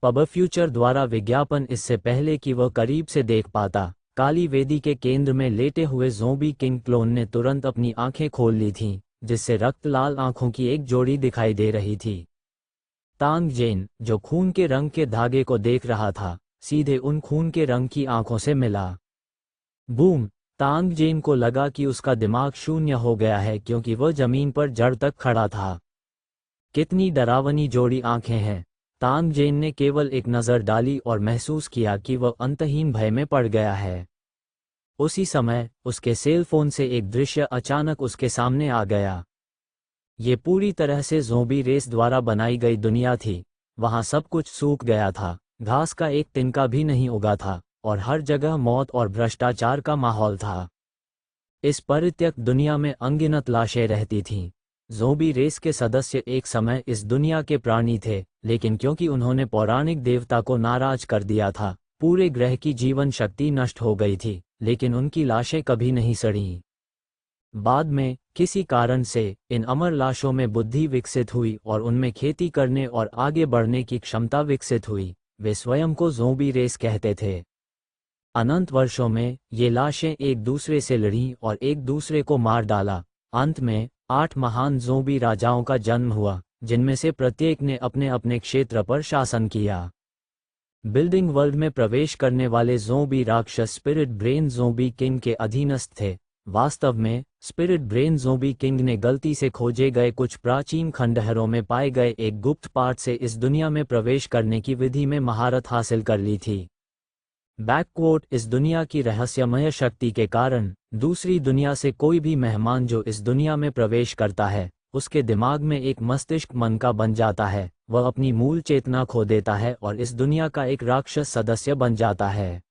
पब फ्यूचर द्वारा विज्ञापन इससे पहले कि वह करीब से देख पाता, काली वेदी के केंद्र में लेटे हुए ज़ोंबी किंग क्लोन ने तुरंत अपनी आंखें खोल ली थीं, जिससे रक्त लाल आंखों की एक जोड़ी दिखाई दे रही थी। तांग जेन, जो खून के रंग के धागे को देख रहा था, सीधे उन खून के रंग की आंखों से मिला। बूम! तांग जेन को लगा कि उसका दिमाग शून्य हो गया है, क्योंकि वह जमीन पर जड़ तक खड़ा था। कितनी डरावनी जोड़ी आंखें हैं। तांग जेन ने केवल एक नज़र डाली और महसूस किया कि वह अंतहीन भय में पड़ गया है। उसी समय उसके सेल फोन से एक दृश्य अचानक उसके सामने आ गया। ये पूरी तरह से ज़ोंबी रेस द्वारा बनाई गई दुनिया थी। वहां सब कुछ सूख गया था, घास का एक तिनका भी नहीं उगा था, और हर जगह मौत और भ्रष्टाचार का माहौल था। इस परित्यक्त दुनिया में अनगिनत लाशें रहती थीं। ज़ोंबी रेस के सदस्य एक समय इस दुनिया के प्राणी थे, लेकिन क्योंकि उन्होंने पौराणिक देवता को नाराज कर दिया था, पूरे ग्रह की जीवन शक्ति नष्ट हो गई थी, लेकिन उनकी लाशें कभी नहीं सड़ीं। बाद में किसी कारण से इन अमर लाशों में बुद्धि विकसित हुई और उनमें खेती करने और आगे बढ़ने की क्षमता विकसित हुई। वे स्वयं को ज़ोंबी रेस कहते थे। अनंत वर्षों में ये लाशें एक दूसरे से लड़ीं और एक दूसरे को मार डाला। अंत में 8 महान ज़ोंबी राजाओं का जन्म हुआ, जिनमें से प्रत्येक ने अपने अपने क्षेत्र पर शासन किया। बिल्डिंग वर्ल्ड में प्रवेश करने वाले ज़ोंबी राक्षस स्पिरिट ब्रेन ज़ोंबी किंग के अधीनस्थ थे। वास्तव में स्पिरिट ब्रेन ज़ोंबी किंग ने गलती से खोजे गए कुछ प्राचीन खंडहरों में पाए गए एक गुप्त पार्ट से इस दुनिया में प्रवेश करने की विधि में महारत हासिल कर ली थी। बैककोट, इस दुनिया की रहस्यमय शक्ति के कारण दूसरी दुनिया से कोई भी मेहमान जो इस दुनिया में प्रवेश करता है, उसके दिमाग में एक मस्तिष्क मन का बन जाता है, वह अपनी मूल चेतना खो देता है और इस दुनिया का एक राक्षस सदस्य बन जाता है।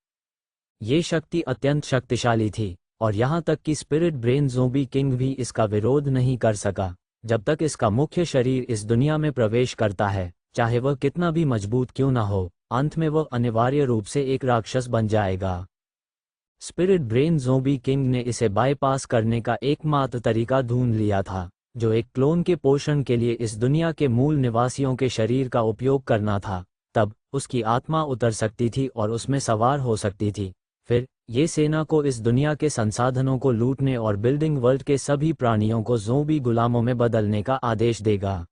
ये शक्ति अत्यंत शक्तिशाली थी, और यहाँ तक कि स्पिरिट ब्रेन ज़ोंबी किंग भी इसका विरोध नहीं कर सका। जब तक इसका मुख्य शरीर इस दुनिया में प्रवेश करता है, चाहे वह कितना भी मजबूत क्यों न हो, अंत में वह अनिवार्य रूप से एक राक्षस बन जाएगा। स्पिरिट ब्रेन ज़ोंबी किंग ने इसे बाईपास करने का एकमात्र तरीका ढूंढ लिया था, जो एक क्लोन के पोषण के लिए इस दुनिया के मूल निवासियों के शरीर का उपयोग करना था। तब उसकी आत्मा उतर सकती थी और उसमें सवार हो सकती थी। फिर ये सेना को इस दुनिया के संसाधनों को लूटने और बिल्डिंग वर्ल्ड के सभी प्राणियों को ज़ोंबी गुलामों में बदलने का आदेश देगा।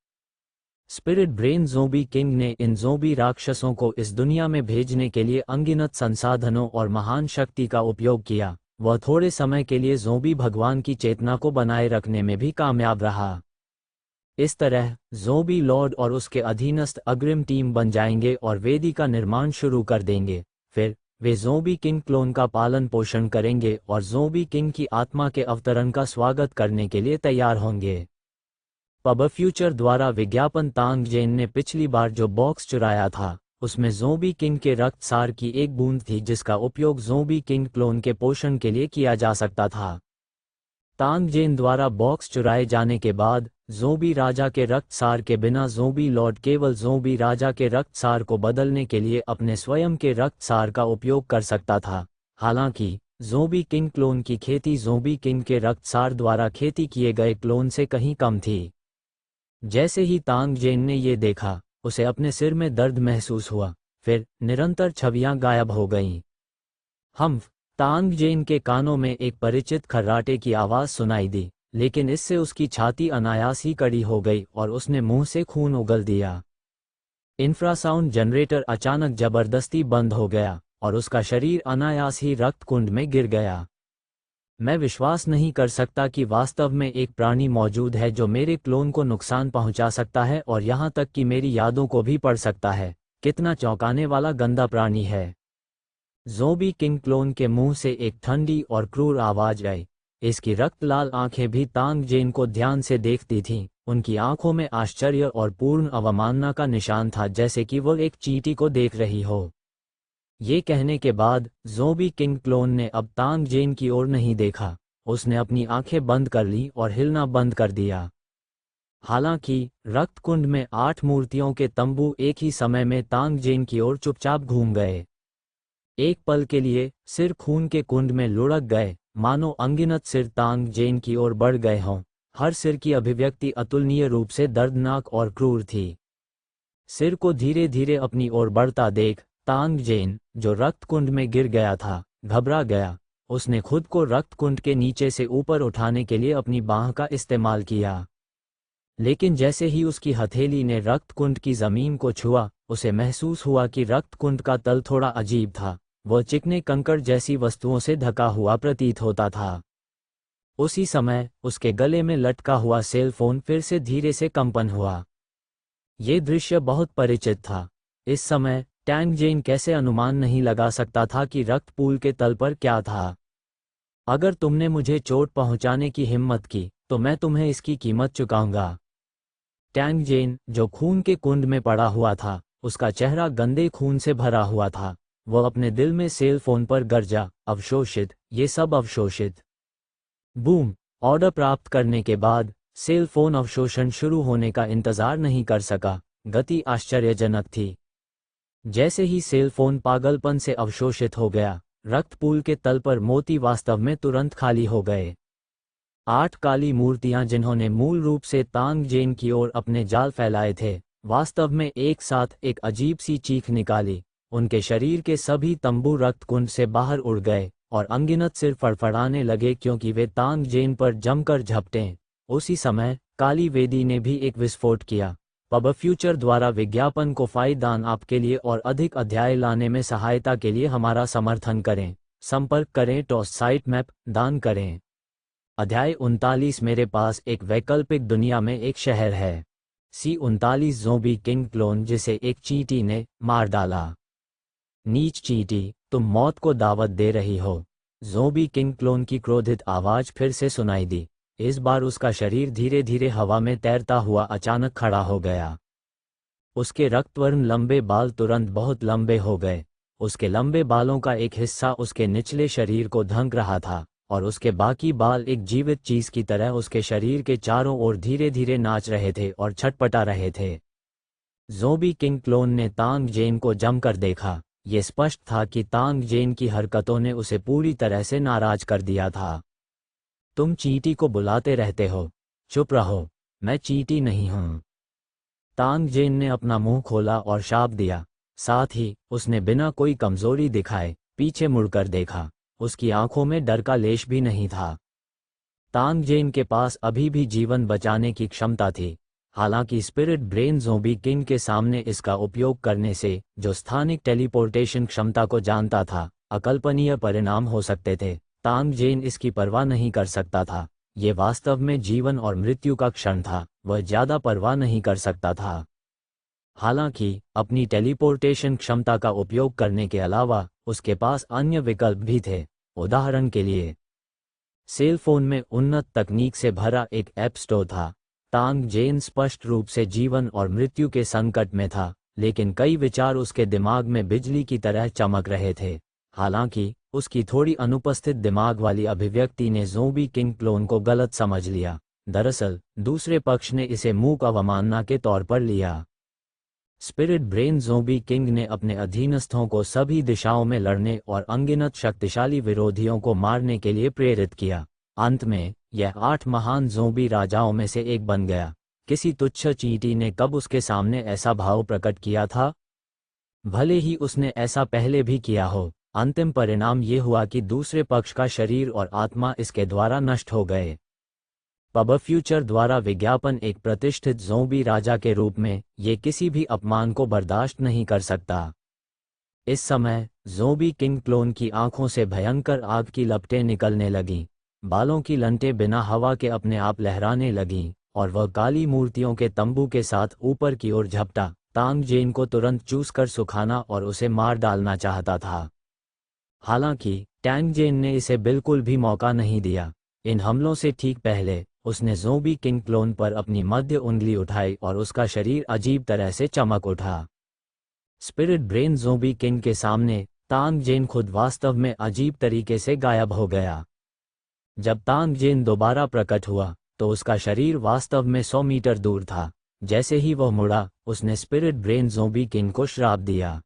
स्पिरिट ब्रेन ज़ोंबी किंग ने इन ज़ोंबी राक्षसों को इस दुनिया में भेजने के लिए अनगिनत संसाधनों और महान शक्ति का उपयोग किया। वह थोड़े समय के लिए ज़ोंबी भगवान की चेतना को बनाए रखने में भी कामयाब रहा। इस तरह ज़ोंबी लॉर्ड और उसके अधीनस्थ अग्रिम टीम बन जाएंगे और वेदी का निर्माण शुरू कर देंगे। फिर वे ज़ोंबी किंग क्लोन का पालन पोषण करेंगे और ज़ोंबी किंग की आत्मा के अवतरण का स्वागत करने के लिए तैयार होंगे। पब फ्यूचर द्वारा विज्ञापन तांग जेन ने पिछली बार जो बॉक्स चुराया था, उसमें ज़ोंबी किंग के रक्त सार की एक बूंद थी जिसका उपयोग ज़ोंबी किंग क्लोन के पोषण के लिए किया जा सकता था। तांग जेन द्वारा बॉक्स चुराए जाने के बाद ज़ोंबी राजा के रक्त सार के बिना ज़ोंबी लॉर्ड केवल ज़ोंबी राजा के रक्त सार को बदलने के लिए अपने स्वयं के रक्त सार का उपयोग कर सकता था। हालांकि ज़ोंबी किंग क्लोन की खेती ज़ोंबी किंग के रक्त सार द्वारा खेती किए गए क्लोन से कहीं कम थी। जैसे ही तांग जेन ने ये देखा, उसे अपने सिर में दर्द महसूस हुआ। फिर निरंतर छवियां गायब हो गईं। तांग जेन के कानों में एक परिचित खर्राटे की आवाज़ सुनाई दी, लेकिन इससे उसकी छाती अनायास ही कड़ी हो गई और उसने मुंह से खून उगल दिया। इंफ्रासाउंड जनरेटर अचानक जबरदस्ती बंद हो गया और उसका शरीर अनायास ही रक्त कुंड में गिर गया। मैं विश्वास नहीं कर सकता कि वास्तव में एक प्राणी मौजूद है जो मेरे क्लोन को नुकसान पहुंचा सकता है और यहां तक कि मेरी यादों को भी पढ़ सकता है। कितना चौंकाने वाला गंदा प्राणी है। ज़ोंबी किंग क्लोन के मुंह से एक ठंडी और क्रूर आवाज आई। इसकी रक्त लाल आंखें भी तांग जेन को ध्यान से देखती थीं। उनकी आंखों में आश्चर्य और पूर्ण अवमानना का निशान था, जैसे कि वह एक चींटी को देख रही हो। ये कहने के बाद ज़ोंबी किंग क्लोन ने अब तांग जेन की ओर नहीं देखा। उसने अपनी आंखें बंद कर ली और हिलना बंद कर दिया। हालांकि रक्त कुंड में 8 मूर्तियों के तंबू एक ही समय में तांग जेन की ओर चुपचाप घूम गए। एक पल के लिए सिर खून के कुंड में लुढ़क गए, मानो अनगिनत सिर तांग जेन की ओर बढ़ गए हों। हर सिर की अभिव्यक्ति अतुलनीय रूप से दर्दनाक और क्रूर थी। सिर को धीरे धीरे अपनी ओर बढ़ता देख तांग जेन, जो रक्त कुंड में गिर गया था, घबरा गया। उसने खुद को रक्त कुंड के नीचे से ऊपर उठाने के लिए अपनी बांह का इस्तेमाल किया, लेकिन जैसे ही उसकी हथेली ने रक्त कुंड की जमीन को छुआ, उसे महसूस हुआ कि रक्त कुंड का तल थोड़ा अजीब था। वह चिकने कंकड़ जैसी वस्तुओं से ढका हुआ प्रतीत होता था। उसी समय उसके गले में लटका हुआ सेल फोन फिर से धीरे से कंपन हुआ। ये दृश्य बहुत परिचित था। इस समय टैंग जेन कैसे अनुमान नहीं लगा सकता था कि रक्त पूल के तल पर क्या था। अगर तुमने मुझे चोट पहुंचाने की हिम्मत की, तो मैं तुम्हें इसकी कीमत चुकाऊंगा। टैंग जेन, जो खून के कुंड में पड़ा हुआ था, उसका चेहरा गंदे खून से भरा हुआ था। वह अपने दिल में सेल फोन पर गरजा, अवशोषित, ये सब अवशोषित। बूम! ऑर्डर प्राप्त करने के बाद सेल फोन अवशोषण शुरू होने का इंतजार नहीं कर सका। गति आश्चर्यजनक थी। जैसे ही सेल फोन पागलपन से अवशोषित हो गया, रक्त पूल के तल पर मोती वास्तव में तुरंत खाली हो गए। 8 काली मूर्तियां जिन्होंने मूल रूप से तांग जेन की ओर अपने जाल फैलाए थे, वास्तव में एक साथ एक अजीब सी चीख निकाली। उनके शरीर के सभी तंबू रक्त कुंड से बाहर उड़ गए और अनगिनत सिर फड़फड़ाने लगे क्योंकि वे तांग जेन पर जमकर झपटे। उसी समय काली वेदी ने भी एक विस्फोट किया। पब फ्यूचर द्वारा विज्ञापन को फायदान आपके लिए और अधिक अध्याय लाने में सहायता के लिए हमारा समर्थन करें। संपर्क करें टॉस साइट मैप, दान करें। अध्याय 39। मेरे पास एक वैकल्पिक दुनिया में एक शहर है। C39 ज़ोंबी किंग क्लोन जिसे एक चींटी ने मार डाला। नीच चींटी, तुम मौत को दावत दे रही हो। ज़ोंबी किंग क्लोन की क्रोधित आवाज फिर से सुनाई दी। इस बार उसका शरीर धीरे धीरे हवा में तैरता हुआ अचानक खड़ा हो गया। उसके रक्तवर्ण लंबे बाल तुरंत बहुत लंबे हो गए। उसके लंबे बालों का एक हिस्सा उसके निचले शरीर को ढक रहा था और उसके बाकी बाल एक जीवित चीज की तरह उसके शरीर के चारों ओर धीरे धीरे नाच रहे थे और छटपटा रहे थे। ज़ोंबी किंग क्लोन ने तांग जेन को जमकर देखा। ये स्पष्ट था कि तांग जेन की हरकतों ने उसे पूरी तरह से नाराज कर दिया था। तुम चींटी को बुलाते रहते हो, चुप रहो, मैं चींटी नहीं हूं। तांग जेन ने अपना मुंह खोला और शाप दिया। साथ ही उसने बिना कोई कमजोरी दिखाए पीछे मुड़कर देखा। उसकी आंखों में डर का लेश भी नहीं था। तांग जेन के पास अभी भी जीवन बचाने की क्षमता थी। हालांकि स्पिरिट ब्रेन ज़ोंबी किंग के सामने इसका उपयोग करने से, जो स्थानिक टेलीपोर्टेशन क्षमता को जानता था, अकल्पनीय परिणाम हो सकते थे। तांग जेन इसकी परवाह नहीं कर सकता था। ये वास्तव में जीवन और मृत्यु का क्षण था, वह ज्यादा परवाह नहीं कर सकता था। हालांकि अपनी टेलीपोर्टेशन क्षमता का उपयोग करने के अलावा उसके पास अन्य विकल्प भी थे। उदाहरण के लिए, सेल फोन में उन्नत तकनीक से भरा एक ऐप स्टोर था। तांग जेन स्पष्ट रूप से जीवन और मृत्यु के संकट में था, लेकिन कई विचार उसके दिमाग में बिजली की तरह चमक रहे थे। हालांकि उसकी थोड़ी अनुपस्थित दिमाग वाली अभिव्यक्ति ने ज़ोंबी किंग क्लोन को गलत समझ लिया। दरअसल दूसरे पक्ष ने इसे मूक अवमानना के तौर पर लिया। स्पिरिट ब्रेन ज़ोंबी किंग ने अपने अधीनस्थों को सभी दिशाओं में लड़ने और अनगिनत शक्तिशाली विरोधियों को मारने के लिए प्रेरित किया। अंत में यह 8 महान ज़ोंबी राजाओं में से एक बन गया। किसी तुच्छ चींटी ने कब उसके सामने ऐसा भाव प्रकट किया था? भले ही उसने ऐसा पहले भी किया हो, अंतिम परिणाम ये हुआ कि दूसरे पक्ष का शरीर और आत्मा इसके द्वारा नष्ट हो गए। पब फ्यूचर द्वारा विज्ञापन एक प्रतिष्ठित ज़ोंबी राजा के रूप में ये किसी भी अपमान को बर्दाश्त नहीं कर सकता। इस समय ज़ोंबी किंग क्लोन की आंखों से भयंकर आग की लपटें निकलने लगीं। बालों की लंटें बिना हवा के अपने आप लहराने लगीं और वह काली मूर्तियों के तंबू के साथ ऊपर की ओर झपटा। तांग जेन को तुरंत चूसकर सुखाना और उसे मार डालना चाहता था। हालांकि टैंग जेन ने इसे बिल्कुल भी मौका नहीं दिया। इन हमलों से ठीक पहले उसने ज़ोंबी किंग क्लोन पर अपनी मध्य उंगली उठाई और उसका शरीर अजीब तरह से चमक उठा। स्पिरिट ब्रेन ज़ोंबी किंग के सामने तांग जेन खुद वास्तव में अजीब तरीके से गायब हो गया। जब तांग जेन दोबारा प्रकट हुआ तो उसका शरीर वास्तव में 100 मीटर दूर था। जैसे ही वह मुड़ा, उसने स्पिरिट ब्रेन ज़ोंबी किंग को श्राप दिया।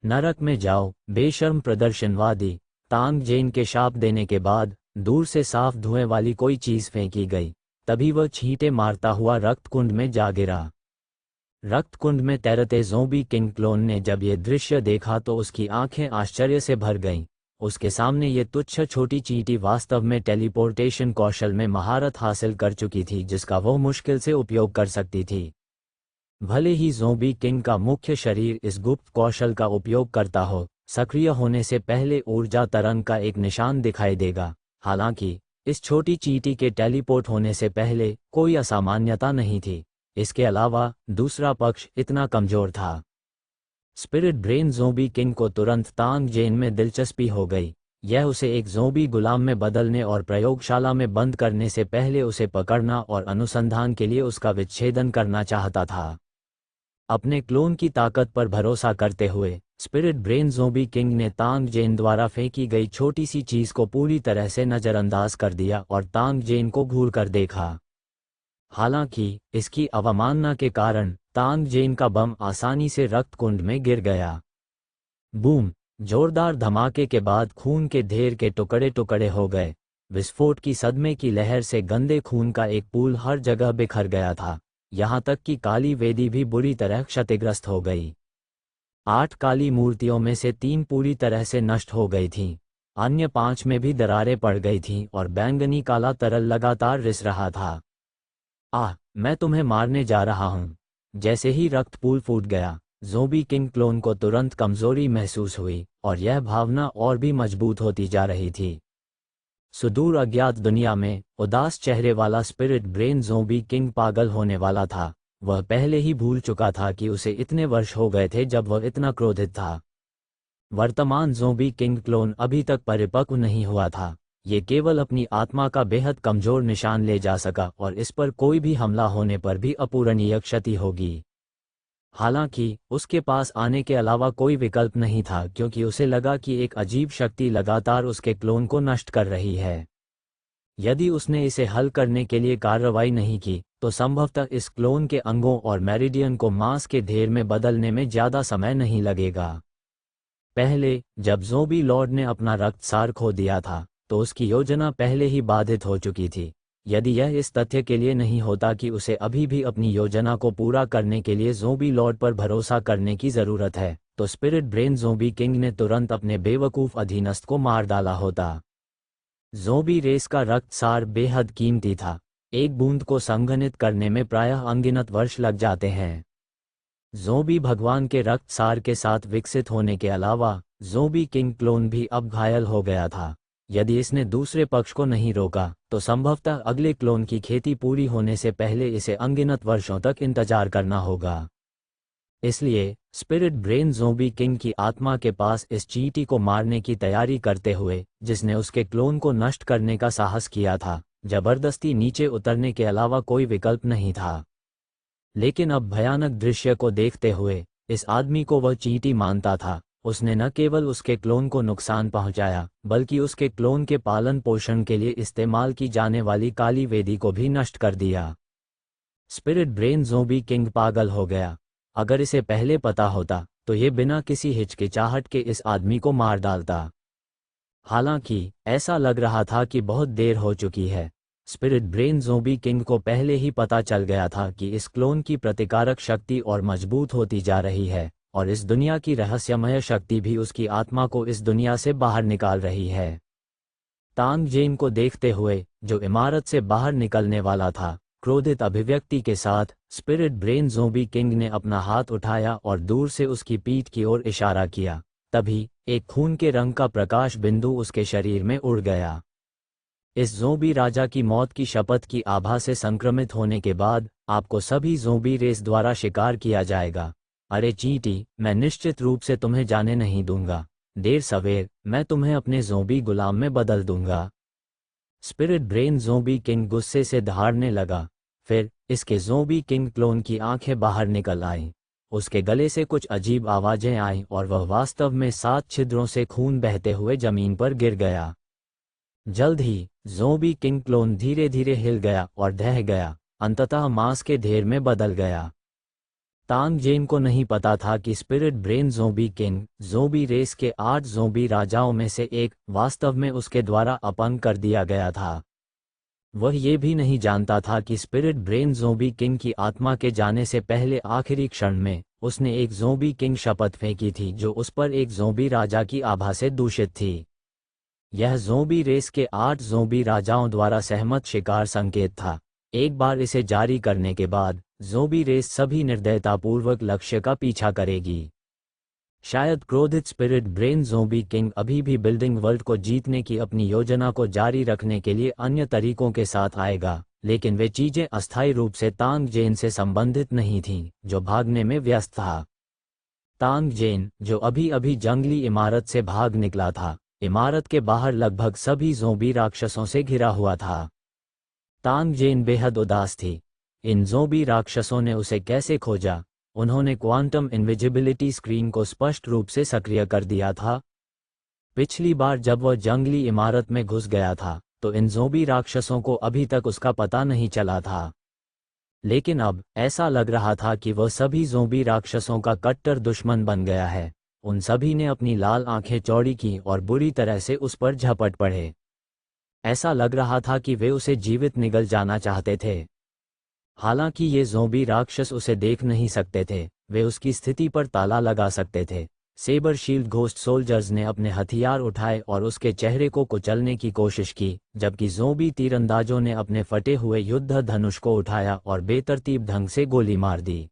नरक में जाओ, बेशर्म प्रदर्शनवादी। तांग जेन के शाप देने के बाद दूर से साफ धुएं वाली कोई चीज फेंकी गई। तभी वह छींटे मारता हुआ रक्तकुंड में जा गिरा। रक्तकुंड में तैरते ज़ोंबी किंग क्लोन ने जब यह दृश्य देखा तो उसकी आंखें आश्चर्य से भर गईं। उसके सामने ये तुच्छ छोटी चींटी वास्तव में टेलीपोर्टेशन कौशल में महारत हासिल कर चुकी थी, जिसका वह मुश्किल से उपयोग कर सकती थी। भले ही ज़ोंबी किंग का मुख्य शरीर इस गुप्त कौशल का उपयोग करता हो, सक्रिय होने से पहले ऊर्जा तरंग का एक निशान दिखाई देगा। हालांकि इस छोटी चींटी के टेलीपोर्ट होने से पहले कोई असामान्यता नहीं थी। इसके अलावा दूसरा पक्ष इतना कमजोर था। स्पिरिट ब्रेन ज़ोंबी किंग को तुरंत तांग जेन में दिलचस्पी हो गई। यह उसे एक ज़ोंबी गुलाम में बदलने और प्रयोगशाला में बंद करने से पहले उसे पकड़ना और अनुसंधान के लिए उसका विच्छेदन करना चाहता था। अपने क्लोन की ताकत पर भरोसा करते हुए स्पिरिट ब्रेन ज़ोंबी किंग ने तांग जेन द्वारा फेंकी गई छोटी सी चीज को पूरी तरह से नजरअंदाज कर दिया और तांग जेन को घूर कर देखा। हालांकि इसकी अवमानना के कारण तांग जेन का बम आसानी से रक्तकुंड में गिर गया। बूम! जोरदार धमाके के बाद खून के ढेर के टुकड़े टुकड़े हो गए। विस्फोट की सदमे की लहर से गंदे खून का एक पूल हर जगह बिखर गया था, यहाँ तक कि काली वेदी भी बुरी तरह क्षतिग्रस्त हो गई। 8 काली मूर्तियों में से 3 पूरी तरह से नष्ट हो गई थीं। अन्य 5 में भी दरारें पड़ गई थीं और बैंगनी काला तरल लगातार रिस रहा था। मैं तुम्हें मारने जा रहा हूँ। जैसे ही रक्त पूल फूट गया, ज़ोंबी किंग क्लोन को तुरंत कमजोरी महसूस हुई और यह भावना और भी मजबूत होती जा रही थी। सुदूर अज्ञात दुनिया में उदास चेहरे वाला स्पिरिट ब्रेन ज़ोंबी किंग पागल होने वाला था। वह पहले ही भूल चुका था कि उसे इतने वर्ष हो गए थे जब वह इतना क्रोधित था। वर्तमान ज़ोंबी किंग क्लोन अभी तक परिपक्व नहीं हुआ था। ये केवल अपनी आत्मा का बेहद कमज़ोर निशान ले जा सका और इस पर कोई भी हमला होने पर भी अपूरणीय क्षति होगी। हालांकि उसके पास आने के अलावा कोई विकल्प नहीं था, क्योंकि उसे लगा कि एक अजीब शक्ति लगातार उसके क्लोन को नष्ट कर रही है। यदि उसने इसे हल करने के लिए कार्रवाई नहीं की तो संभवतः इस क्लोन के अंगों और मेरिडियन को मांस के ढेर में बदलने में ज़्यादा समय नहीं लगेगा। पहले जब ज़ोंबी लॉर्ड ने अपना रक्तसार खो दिया था तो उसकी योजना पहले ही बाधित हो चुकी थी। यदि यह इस तथ्य के लिए नहीं होता कि उसे अभी भी अपनी योजना को पूरा करने के लिए ज़ोंबी लॉर्ड पर भरोसा करने की ज़रूरत है, तो स्पिरिट ब्रेन ज़ोंबी किंग ने तुरंत अपने बेवकूफ़ अधीनस्थ को मार डाला होता। ज़ोंबी रेस का रक्तसार बेहद कीमती था। एक बूंद को संघनित करने में प्रायः अनगिनत वर्ष लग जाते हैं। ज़ोंबी भगवान के रक्तसार के साथ विकसित होने के अलावा ज़ोंबी किंग क्लोन भी अब घायल हो गया था। यदि इसने दूसरे पक्ष को नहीं रोका तो संभवतः अगले क्लोन की खेती पूरी होने से पहले इसे अनगिनत वर्षों तक इंतजार करना होगा। इसलिए स्पिरिट ब्रेन ज़ोंबी किंग की आत्मा के पास इस चींटी को मारने की तैयारी करते हुए, जिसने उसके क्लोन को नष्ट करने का साहस किया था, जबरदस्ती नीचे उतरने के अलावा कोई विकल्प नहीं था। लेकिन अब भयानक दृश्य को देखते हुए इस आदमी को वह चींटी मानता था। उसने न केवल उसके क्लोन को नुकसान पहुंचाया, बल्कि उसके क्लोन के पालन पोषण के लिए इस्तेमाल की जाने वाली काली वेदी को भी नष्ट कर दिया। स्पिरिट ब्रेन ज़ोंबी किंग पागल हो गया। अगर इसे पहले पता होता तो ये बिना किसी हिचकिचाहट के इस आदमी को मार डालता। हालांकि ऐसा लग रहा था कि बहुत देर हो चुकी है। स्पिरिट ब्रेन ज़ोंबी किंग को पहले ही पता चल गया था कि इस क्लोन की प्रतिकारक शक्ति और मजबूत होती जा रही है, और इस दुनिया की रहस्यमय शक्ति भी उसकी आत्मा को इस दुनिया से बाहर निकाल रही है। तांग जेन को देखते हुए, जो इमारत से बाहर निकलने वाला था, क्रोधित अभिव्यक्ति के साथ स्पिरिट ब्रेन ज़ोंबी किंग ने अपना हाथ उठाया और दूर से उसकी पीठ की ओर इशारा किया। तभी एक खून के रंग का प्रकाश बिंदु उसके शरीर में उड़ गया। इस ज़ोंबी राजा की मौत की शपथ की आभा से संक्रमित होने के बाद आपको सभी ज़ोंबी रेस द्वारा शिकार किया जाएगा। अरे चींटी, मैं निश्चित रूप से तुम्हें जाने नहीं दूंगा। देर सवेर मैं तुम्हें अपने ज़ोंबी गुलाम में बदल दूंगा। स्पिरिट ब्रेन ज़ोंबी किंग गुस्से से दहाड़ने लगा। फिर इसके ज़ोंबी किंग क्लोन की आंखें बाहर निकल आईं। उसके गले से कुछ अजीब आवाजें आईं और वह वास्तव में 7 छिद्रों से खून बहते हुए जमीन पर गिर गया। जल्द ही ज़ोंबी किंग क्लोन धीरे धीरे हिल गया और ढह गया, अंततः मांस के ढेर में बदल गया। तांग जेन को नहीं पता था कि spirit brain zombie king zombie race के 8 ज़ोंबी राजाओं में से एक वास्तव में उसके द्वारा अपंग कर दिया गया था। वह ये भी नहीं जानता था कि स्पिरिट ब्रेन ज़ोंबी किंग की आत्मा के जाने से पहले आखिरी क्षण में उसने एक ज़ोंबी किंग शपथ फेंकी थी, जो उस पर एक ज़ोंबी राजा की आभा से दूषित थी। यह ज़ोंबी रेस के 8 ज़ोंबी राजाओं द्वारा सहमत शिकार संकेत था। एक बार इसे जारी करने के बाद ज़ोंबी रेस सभी निर्दयतापूर्वक लक्ष्य का पीछा करेगी। शायद क्रोधित स्पिरिट ब्रेन ज़ोंबी किंग अभी भी बिल्डिंग वर्ल्ड को जीतने की अपनी योजना को जारी रखने के लिए अन्य तरीकों के साथ आएगा, लेकिन वे चीजें अस्थायी रूप से तांग जेन से संबंधित नहीं थीं, जो भागने में व्यस्त था। तांग जेन, जो अभी अभी जंगली इमारत से भाग निकला था, इमारत के बाहर लगभग सभी ज़ोंबी राक्षसों से घिरा हुआ था। तांग जेन बेहद उदास थी। इन ज़ोंबी राक्षसों ने उसे कैसे खोजा? उन्होंने क्वांटम इनविजिबिलिटी स्क्रीन को स्पष्ट रूप से सक्रिय कर दिया था। पिछली बार जब वह जंगली इमारत में घुस गया था तो इन ज़ोंबी राक्षसों को अभी तक उसका पता नहीं चला था, लेकिन अब ऐसा लग रहा था कि वह सभी ज़ोंबी राक्षसों का कट्टर दुश्मन बन गया है। उन सभी ने अपनी लाल आंखें चौड़ी की और बुरी तरह से उस पर झपट पड़े। ऐसा लग रहा था कि वे उसे जीवित निगल जाना चाहते थे। हालांकि ये ज़ोंबी राक्षस उसे देख नहीं सकते थे, वे उसकी स्थिति पर ताला लगा सकते थे। सेबर शील्ड घोस्ट सोल्जर्स ने अपने हथियार उठाए और उसके चेहरे को कुचलने की कोशिश की, जबकि ज़ोंबी तीरंदाजों ने अपने फटे हुए युद्ध धनुष को उठाया और बेतरतीब ढंग से गोली मार दी।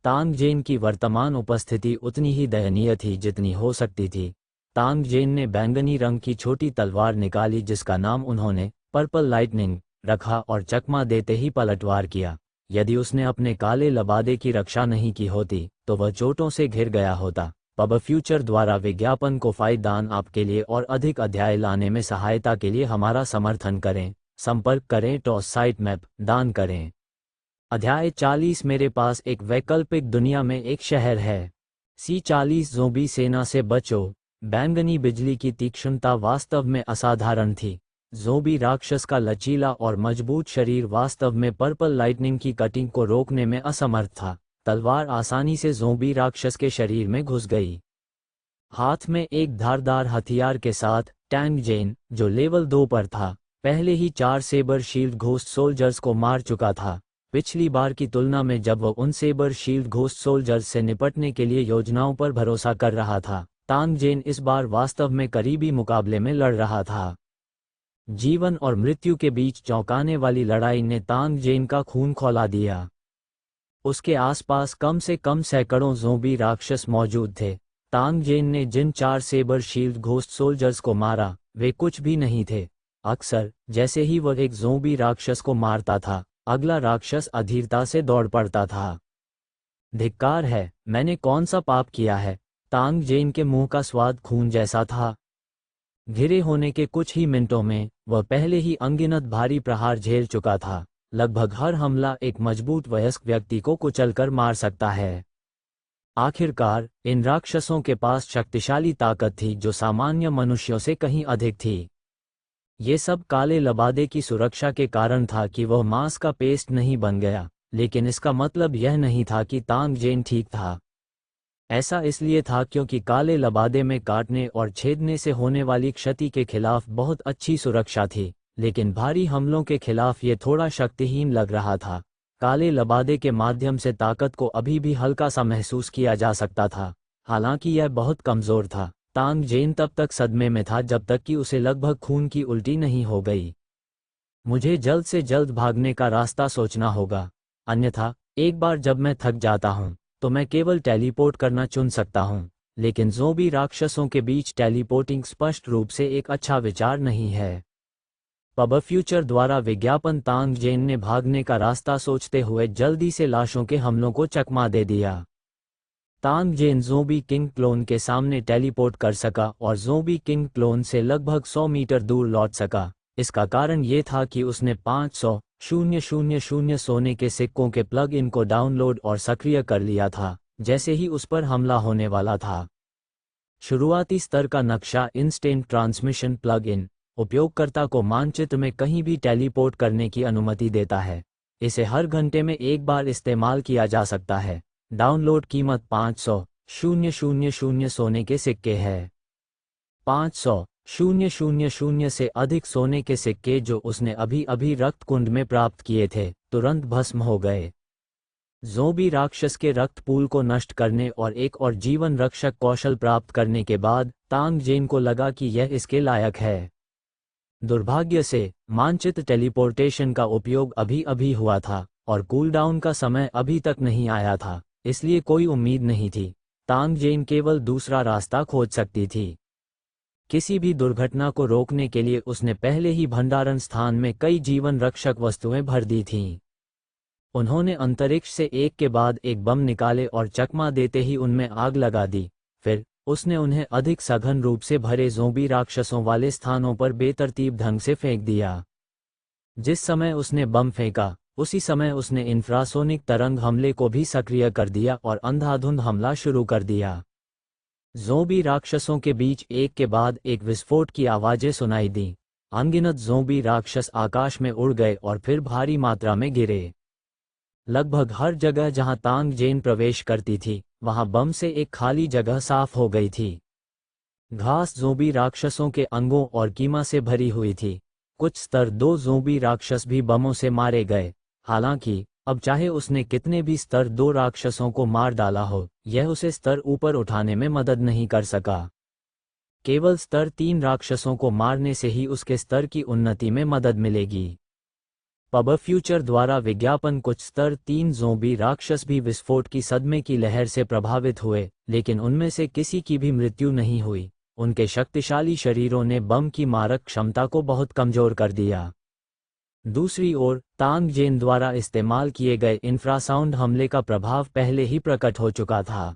तांग जेन की वर्तमान उपस्थिति उतनी ही दयनीय थी जितनी हो सकती थी। तांग जेन ने बैंगनी रंग की छोटी तलवार निकाली जिसका नाम उन्होंने पर्पल लाइटनिंग रखा और चकमा देते ही पलटवार किया। यदि उसने अपने काले लबादे की रक्षा नहीं की होती तो वह चोटों से घिर गया होता, पब फ्यूचर द्वारा विज्ञापन को फायदेमंद आपके लिए और अधिक अध्याय लाने में सहायता के लिए हमारा समर्थन करें। संपर्क करें तो साइट मैप दान करें। अध्याय 40 मेरे पास एक वैकल्पिक दुनिया में एक शहर है। C40 ज़ोंबी सेना से बचो। बैंगनी बिजली की तीक्ष्णता वास्तव में असाधारण थी। ज़ोंबी राक्षस का लचीला और मजबूत शरीर वास्तव में पर्पल लाइटनिंग की कटिंग को रोकने में असमर्थ था। तलवार आसानी से ज़ोंबी राक्षस के शरीर में घुस गई। हाथ में एक धारदार हथियार के साथ टैंग जेन, जो लेवल 2 पर था, पहले ही 4 सेबर शील्ड घोस्ट सोल्जर्स को मार चुका था। पिछली बार की तुलना में जब वह उन सेबर शील्ड घोस्ट सोल्जर्स से निपटने के लिए योजनाओं पर भरोसा कर रहा था, तांग जेन इस बार वास्तव में करीबी मुकाबले में लड़ रहा था। जीवन और मृत्यु के बीच चौंकाने वाली लड़ाई ने तांग जेन का खून खौला दिया। उसके आसपास कम से कम सैकड़ों ज़ोंबी राक्षस मौजूद थे। तांग जेन ने जिन 4 सेबर शील्ड घोस्ट सोल्जर्स को मारा, वे कुछ भी नहीं थे। अक्सर जैसे ही वह एक ज़ोंबी राक्षस को मारता था, अगला राक्षस अधीरता से दौड़ पड़ता था। धिक्कार है, मैंने कौन सा पाप किया है? तांग जेन के मुंह का स्वाद खून जैसा था। घिरे होने के कुछ ही मिनटों में वह पहले ही अनगिनत भारी प्रहार झेल चुका था। लगभग हर हमला एक मजबूत वयस्क व्यक्ति को कुचलकर मार सकता है। आखिरकार इन राक्षसों के पास शक्तिशाली ताकत थी जो सामान्य मनुष्यों से कहीं अधिक थी। ये सब काले लबादे की सुरक्षा के कारण था कि वह मांस का पेस्ट नहीं बन गया, लेकिन इसका मतलब यह नहीं था कि तांग जेन ठीक था। ऐसा इसलिए था क्योंकि काले लबादे में काटने और छेदने से होने वाली क्षति के खिलाफ बहुत अच्छी सुरक्षा थी, लेकिन भारी हमलों के खिलाफ ये थोड़ा शक्तिहीन लग रहा था। काले लबादे के माध्यम से ताकत को अभी भी हल्का सा महसूस किया जा सकता था, हालांकि यह बहुत कमज़ोर था। तांग जेन तब तक सदमे में था जब तक कि उसे लगभग खून की उल्टी नहीं हो गई। मुझे जल्द से जल्द भागने का रास्ता सोचना होगा, अन्यथा एक बार जब मैं थक जाता हूँ तो मैं केवल टेलीपोर्ट करना चुन सकता हूँ। लेकिन ज़ोंबी राक्षसों के बीच टेलीपोर्टिंग स्पष्ट रूप से एक अच्छा विचार नहीं है। पब फ्यूचर द्वारा विज्ञापन तांग जेन ने भागने का रास्ता सोचते हुए जल्दी से लाशों के हमलों को चकमा दे दिया। तांग जेन ज़ोंबी किंग क्लोन के सामने टेलीपोर्ट कर सका और ज़ोंबी किंग क्लोन से लगभग 100 मीटर दूर लौट सका। इसका कारण ये था कि उसने 500,000 सोने के सिक्कों के प्लग इन को डाउनलोड और सक्रिय कर लिया था जैसे ही उस पर हमला होने वाला था। शुरुआती स्तर का नक्शा इंस्टेंट ट्रांसमिशन प्लग इन उपयोगकर्ता को मानचित्र में कहीं भी टेलीपोर्ट करने की अनुमति देता है। इसे हर घंटे में एक बार इस्तेमाल किया जा सकता है। डाउनलोड कीमत 500,000 सोने के सिक्के है। 500,000 से अधिक सोने के सिक्के जो उसने अभी अभी रक्त कुंड में प्राप्त किए थे तुरंत भस्म हो गए। ज़ोंबी राक्षस के रक्त पूल को नष्ट करने और एक और जीवन रक्षक कौशल प्राप्त करने के बाद तांग जेन को लगा कि यह इसके लायक है। दुर्भाग्य से मानचित्र टेलीपोर्टेशन का उपयोग अभी अभी हुआ था और कूलडाउन का समय अभी तक नहीं आया था, इसलिए कोई उम्मीद नहीं थी। तांग जेन केवल दूसरा रास्ता खोज सकती थी। किसी भी दुर्घटना को रोकने के लिए उसने पहले ही भंडारण स्थान में कई जीवन रक्षक वस्तुएं भर दी थीं। उन्होंने अंतरिक्ष से एक के बाद एक बम निकाले और चकमा देते ही उनमें आग लगा दी। फिर उसने उन्हें अधिक सघन रूप से भरे ज़ोंबी राक्षसों वाले स्थानों पर बेतरतीब ढंग से फेंक दिया। जिस समय उसने बम फेंका, उसी समय उसने इंफ्रासोनिक तरंग हमले को भी सक्रिय कर दिया और अंधाधुंध हमला शुरू कर दिया। ज़ोंबी राक्षसों के बीच एक के बाद एक विस्फोट की आवाज़ें सुनाई दीं। अनगिनत ज़ोंबी राक्षस आकाश में उड़ गए और फिर भारी मात्रा में गिरे। लगभग हर जगह जहां तांग जेन प्रवेश करती थी, वहां बम से एक खाली जगह साफ हो गई थी। घास ज़ोंबी राक्षसों के अंगों और कीमा से भरी हुई थी। कुछ स्तर 2 ज़ोंबी राक्षस भी बमों से मारे गए। हालांकि अब चाहे उसने कितने भी स्तर 2 राक्षसों को मार डाला हो, यह उसे स्तर ऊपर उठाने में मदद नहीं कर सका। केवल स्तर 3 राक्षसों को मारने से ही उसके स्तर की उन्नति में मदद मिलेगी। पब फ्यूचर द्वारा विज्ञापन कुछ स्तर 3 ज़ोंबी राक्षस भी विस्फोट की सदमे की लहर से प्रभावित हुए, लेकिन उनमें से किसी की भी मृत्यु नहीं हुई। उनके शक्तिशाली शरीरों ने बम की मारक क्षमता को बहुत कमजोर कर दिया। दूसरी ओर तांग जेन द्वारा इस्तेमाल किए गए इंफ्रासाउंड हमले का प्रभाव पहले ही प्रकट हो चुका था।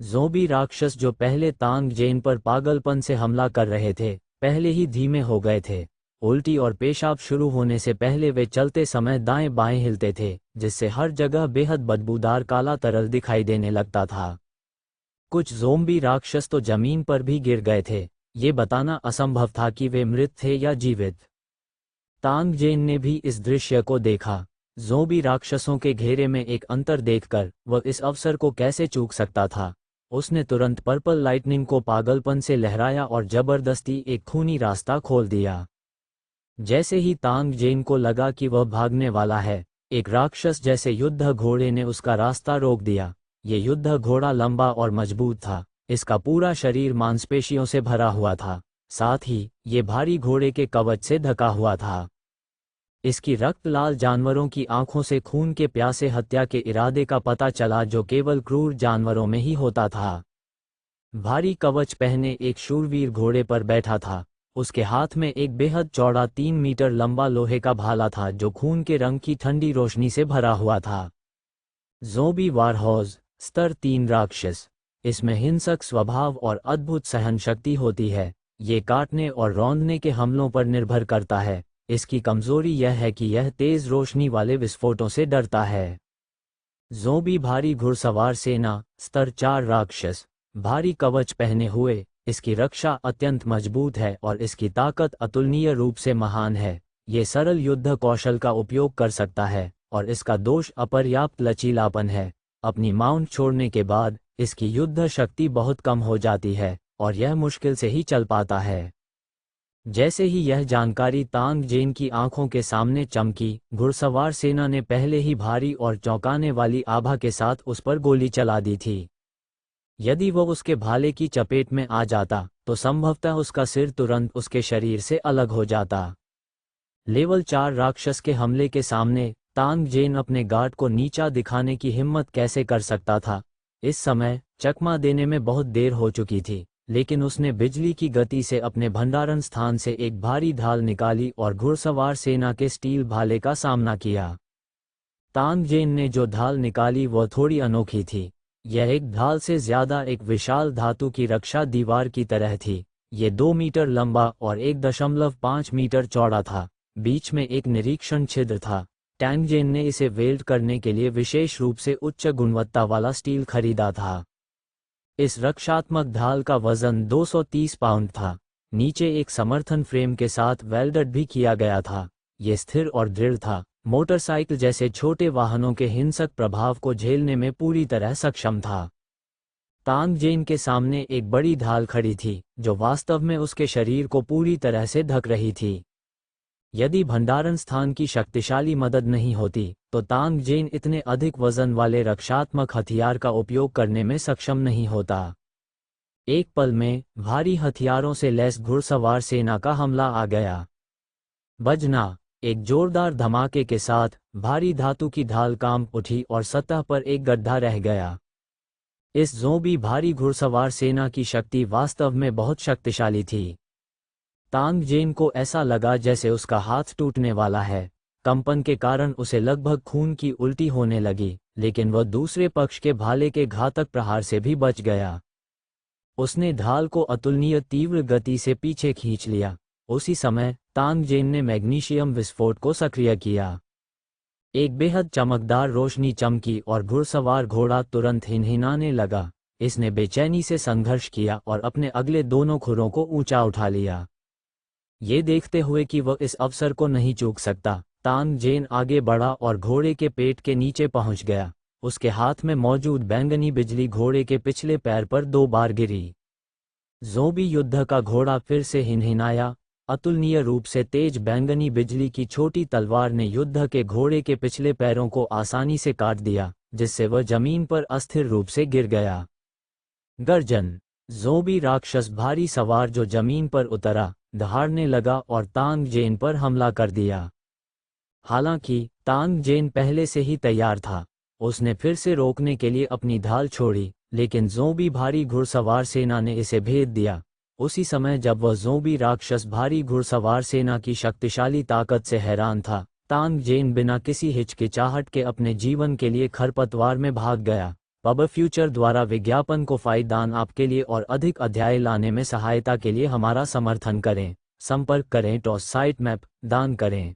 ज़ोंबी राक्षस जो पहले तांग जेन पर पागलपन से हमला कर रहे थे, पहले ही धीमे हो गए थे। उल्टी और पेशाब शुरू होने से पहले वे चलते समय दाएं बाएं हिलते थे, जिससे हर जगह बेहद बदबूदार काला तरल दिखाई देने लगता था। कुछ ज़ोंबी राक्षस तो जमीन पर भी गिर गए थे। ये बताना असंभव था कि वे मृत थे या जीवित। तांग जेन ने भी इस दृश्य को देखा। ज़ोंबी राक्षसों के घेरे में एक अंतर देखकर वह इस अवसर को कैसे चूक सकता था। उसने तुरंत पर्पल लाइटनिंग को पागलपन से लहराया और जबरदस्ती एक खूनी रास्ता खोल दिया। जैसे ही तांग जेन को लगा कि वह भागने वाला है, एक राक्षस जैसे युद्ध घोड़े ने उसका रास्ता रोक दिया। ये युद्ध घोड़ा लंबा और मजबूत था, इसका पूरा शरीर मांसपेशियों से भरा हुआ था, साथ ही ये भारी घोड़े के कवच से ढका हुआ था। इसकी रक्त लाल जानवरों की आंखों से खून के प्यासे हत्या के इरादे का पता चला जो केवल क्रूर जानवरों में ही होता था। भारी कवच पहने एक शूरवीर घोड़े पर बैठा था। उसके हाथ में एक बेहद चौड़ा 3 मीटर लंबा लोहे का भाला था जो खून के रंग की ठंडी रोशनी से भरा हुआ था। ज़ोंबी वारहॉज स्तर 3 राक्षस। इसमें हिंसक स्वभाव और अद्भुत सहन शक्ति होती है। ये काटने और रौंदने के हमलों पर निर्भर करता है। इसकी कमजोरी यह है कि यह तेज रोशनी वाले विस्फोटों से डरता है। ज़ोंबी भारी घुड़सवार सेना स्तर 4 राक्षस। भारी कवच पहने हुए, इसकी रक्षा अत्यंत मजबूत है और इसकी ताकत अतुलनीय रूप से महान है। ये सरल युद्ध कौशल का उपयोग कर सकता है और इसका दोष अपर्याप्त लचीलापन है। अपनी माउंट छोड़ने के बाद इसकी युद्ध शक्ति बहुत कम हो जाती है और यह मुश्किल से ही चल पाता है। जैसे ही यह जानकारी तांग जेन की आंखों के सामने चमकी, घुड़सवार सेना ने पहले ही भारी और चौंकाने वाली आभा के साथ उस पर गोली चला दी थी। यदि वह उसके भाले की चपेट में आ जाता तो संभवतः उसका सिर तुरंत उसके शरीर से अलग हो जाता। लेवल 4 राक्षस के हमले के सामने तांग जेन अपने गार्ड को नीचा दिखाने की हिम्मत कैसे कर सकता था। इस समय चकमा देने में बहुत देर हो चुकी थी, लेकिन उसने बिजली की गति से अपने भंडारण स्थान से एक भारी ढाल निकाली और घुड़सवार सेना के स्टील भाले का सामना किया। तांग जेन ने जो ढाल निकाली वह थोड़ी अनोखी थी। यह एक ढाल से ज्यादा एक विशाल धातु की रक्षा दीवार की तरह थी। ये 2 मीटर लंबा और 1.5 मीटर चौड़ा था। बीच में एक निरीक्षण छिद्र था। तांग जेन ने इसे वेल्ड करने के लिए विशेष रूप से उच्च गुणवत्ता वाला स्टील खरीदा था। इस रक्षात्मक ढाल का वजन 230 पाउंड था। नीचे एक समर्थन फ्रेम के साथ वेल्डेड भी किया गया था। ये स्थिर और दृढ़ था, मोटरसाइकिल जैसे छोटे वाहनों के हिंसक प्रभाव को झेलने में पूरी तरह सक्षम था। तांग जेन के सामने एक बड़ी ढाल खड़ी थी जो वास्तव में उसके शरीर को पूरी तरह से ढक रही थी। यदि भंडारण स्थान की शक्तिशाली मदद नहीं होती तो तांग जेन इतने अधिक वजन वाले रक्षात्मक हथियार का उपयोग करने में सक्षम नहीं होता। एक पल में भारी हथियारों से लैस घुड़सवार सेना का हमला आ गया। बजना, एक जोरदार धमाके के साथ भारी धातु की ढाल कांप उठी और सतह पर एक गड्ढा रह गया। इस ज़ोंबी भारी घुड़सवार सेना की शक्ति वास्तव में बहुत शक्तिशाली थी। तांग जेन को ऐसा लगा जैसे उसका हाथ टूटने वाला है। कंपन के कारण उसे लगभग खून की उल्टी होने लगी, लेकिन वह दूसरे पक्ष के भाले के घातक प्रहार से भी बच गया। उसने ढाल को अतुलनीय तीव्र गति से पीछे खींच लिया। उसी समय तांग जेन ने मैग्नीशियम विस्फोट को सक्रिय किया। एक बेहद चमकदार रोशनी चमकी और घुड़सवार घोड़ा तुरंत हिनहिनाने लगा। इसने बेचैनी से संघर्ष किया और अपने अगले दोनों खुरों को ऊंचा उठा लिया। ये देखते हुए कि वह इस अवसर को नहीं चूक सकता, तांग जेन आगे बढ़ा और घोड़े के पेट के नीचे पहुंच गया। उसके हाथ में मौजूद बैंगनी बिजली घोड़े के पिछले पैर पर 2 बार गिरी। ज़ोंबी युद्ध का घोड़ा फिर से हिनहिनाया। अतुलनीय रूप से तेज बैंगनी बिजली की छोटी तलवार ने युद्ध के घोड़े के पिछले पैरों को आसानी से काट दिया, जिससे वह जमीन पर अस्थिर रूप से गिर गया। गर्जन, ज़ोंबी राक्षस भारी सवार जो जमीन पर उतरा, दहाड़ने लगा और तांग जेन पर हमला कर दिया। हालांकि तांग जेन पहले से ही तैयार था। उसने फिर से रोकने के लिए अपनी ढाल छोड़ी, लेकिन ज़ोंबी भारी घुड़सवार सेना ने इसे भेद दिया। उसी समय जब वह ज़ोंबी राक्षस भारी घुड़सवार सेना की शक्तिशाली ताकत से हैरान था, तांग जेन बिना किसी हिचकिचाहट के अपने जीवन के लिए खरपतवार में भाग गया। पब फ्यूचर द्वारा विज्ञापन को फायदान आपके लिए और अधिक अध्याय लाने में सहायता के लिए हमारा समर्थन करें। संपर्क करें। टॉस साइट मैप दान करें।